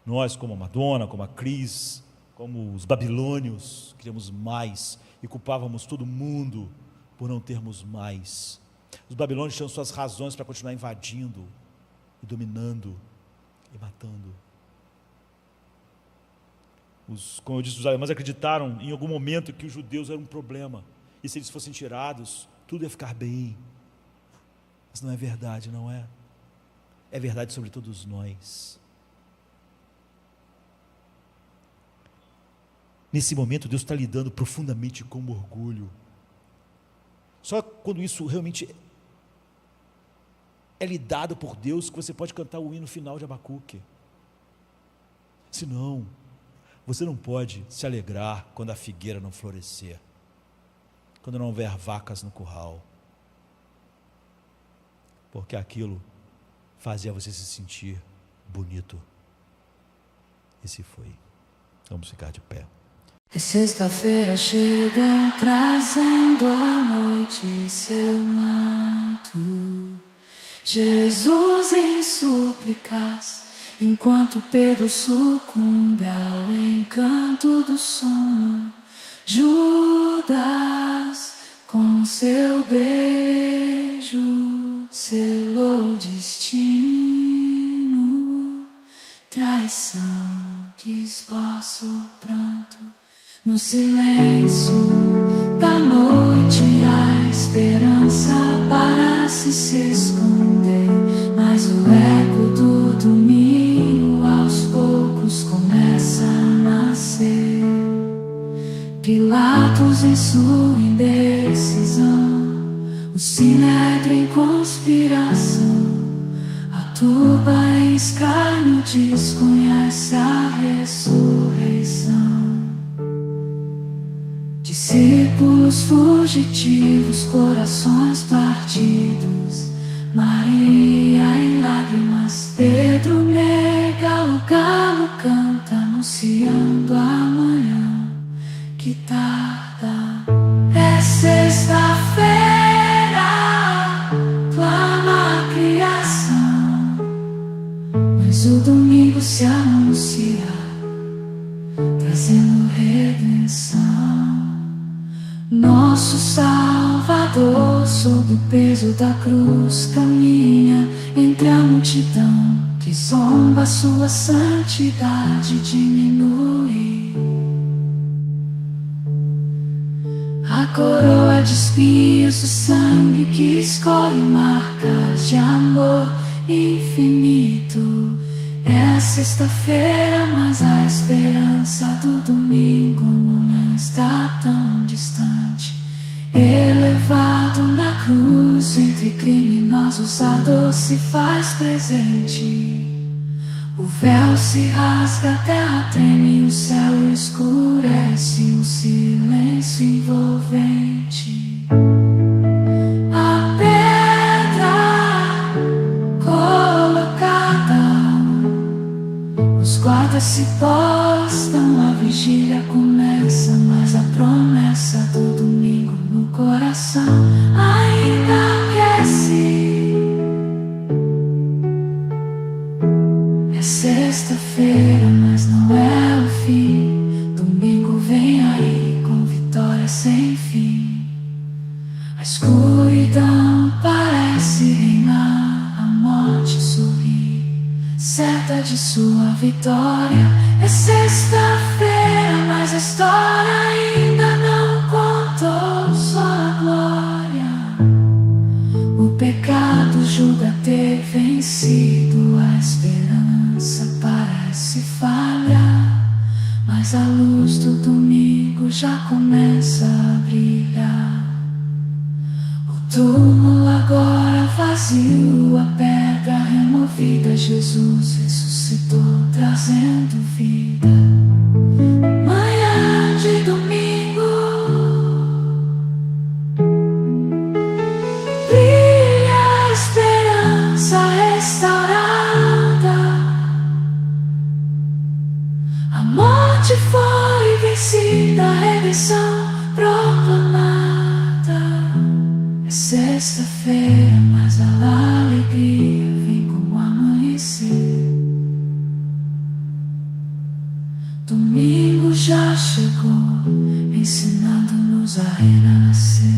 Nós, como a Madonna, como a Cris, como os babilônios, queríamos mais e culpávamos todo mundo por não termos mais. Os babilônios tinham suas razões para continuar invadindo e dominando e matando. Como eu disse, os alemães acreditaram em algum momento que os judeus eram um problema, e se eles fossem tirados, tudo ia ficar bem. Mas não é verdade, não é? É verdade sobre todos nós. Nesse momento, Deus está lidando profundamente com o orgulho. Só quando isso realmente é lidado por Deus que você pode cantar o hino final de Abacuque. Senão, você não pode se alegrar quando a figueira não florescer, quando não houver vacas no curral, porque aquilo fazia você se sentir bonito. E se foi. Vamos ficar de pé. E sexta-feira chega trazendo a noite em seu manto. Jesus em súplicas, enquanto Pedro sucumbe ao encanto do sono. Judas, com seu beijo, selou o destino. Traição que esboça o pranto. No silêncio da noite, a esperança parece se esconder, mas o eco do domingo aos poucos começa a nascer. Pilatos em sua indecisão, o sinédrio em conspiração, a turba em escárnio desconhece a ressurreição. Discípulos fugitivos, corações partidos, Maria em lágrimas, Pedro nega, o galo canta, anunciando amanhã que tarda. É sexta-feira, clama a criação, mas o domingo se anuncia, trazendo redenção. Nosso Salvador, sob o peso da cruz, caminha entre a multidão que zomba, sua santidade diminui. A coroa de espinhos, o sangue que escolhe marcas de amor infinito. É a sexta-feira, mas a esperança do domingo não está tão distante. Elevado na cruz, entre criminosos, a dor se faz presente. O véu se rasga, a terra treme, o céu escurece, um silêncio envolvente. A pedra colocada, os guardas se postam, a vigília começa, mas a promessa do domingo no coração ainda aquece. sexta-feira, mas não é o fim. Domingo vem aí com vitória sem fim. A escuridão parece reinar, a morte sorri, certa de sua vitória. É sexta-feira, mas a história ainda não contou sua glória. O pecado julga ter vencido, a esperança parece falhar, mas a luz do domingo já começa a brilhar. O túmulo agora vazio, a pedra removida, Jesus ressuscitou, trazendo vida. Manhã de domingo, brilha a esperança restaurada. A morte foi vencida, a redenção proclamada. É sexta-feira, mas a alegria vem com o amanhecer. Domingo já chegou, ensinando-nos a renascer.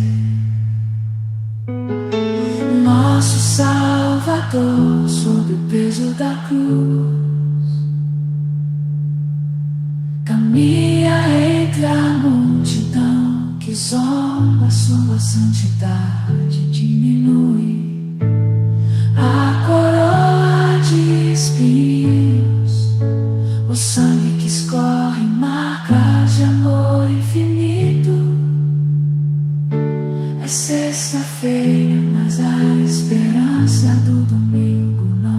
Nosso Salvador, sob o peso da cruz, caminha entre a multidão que zomba, sua santidade diminui. A coroa de espinhos, o sangue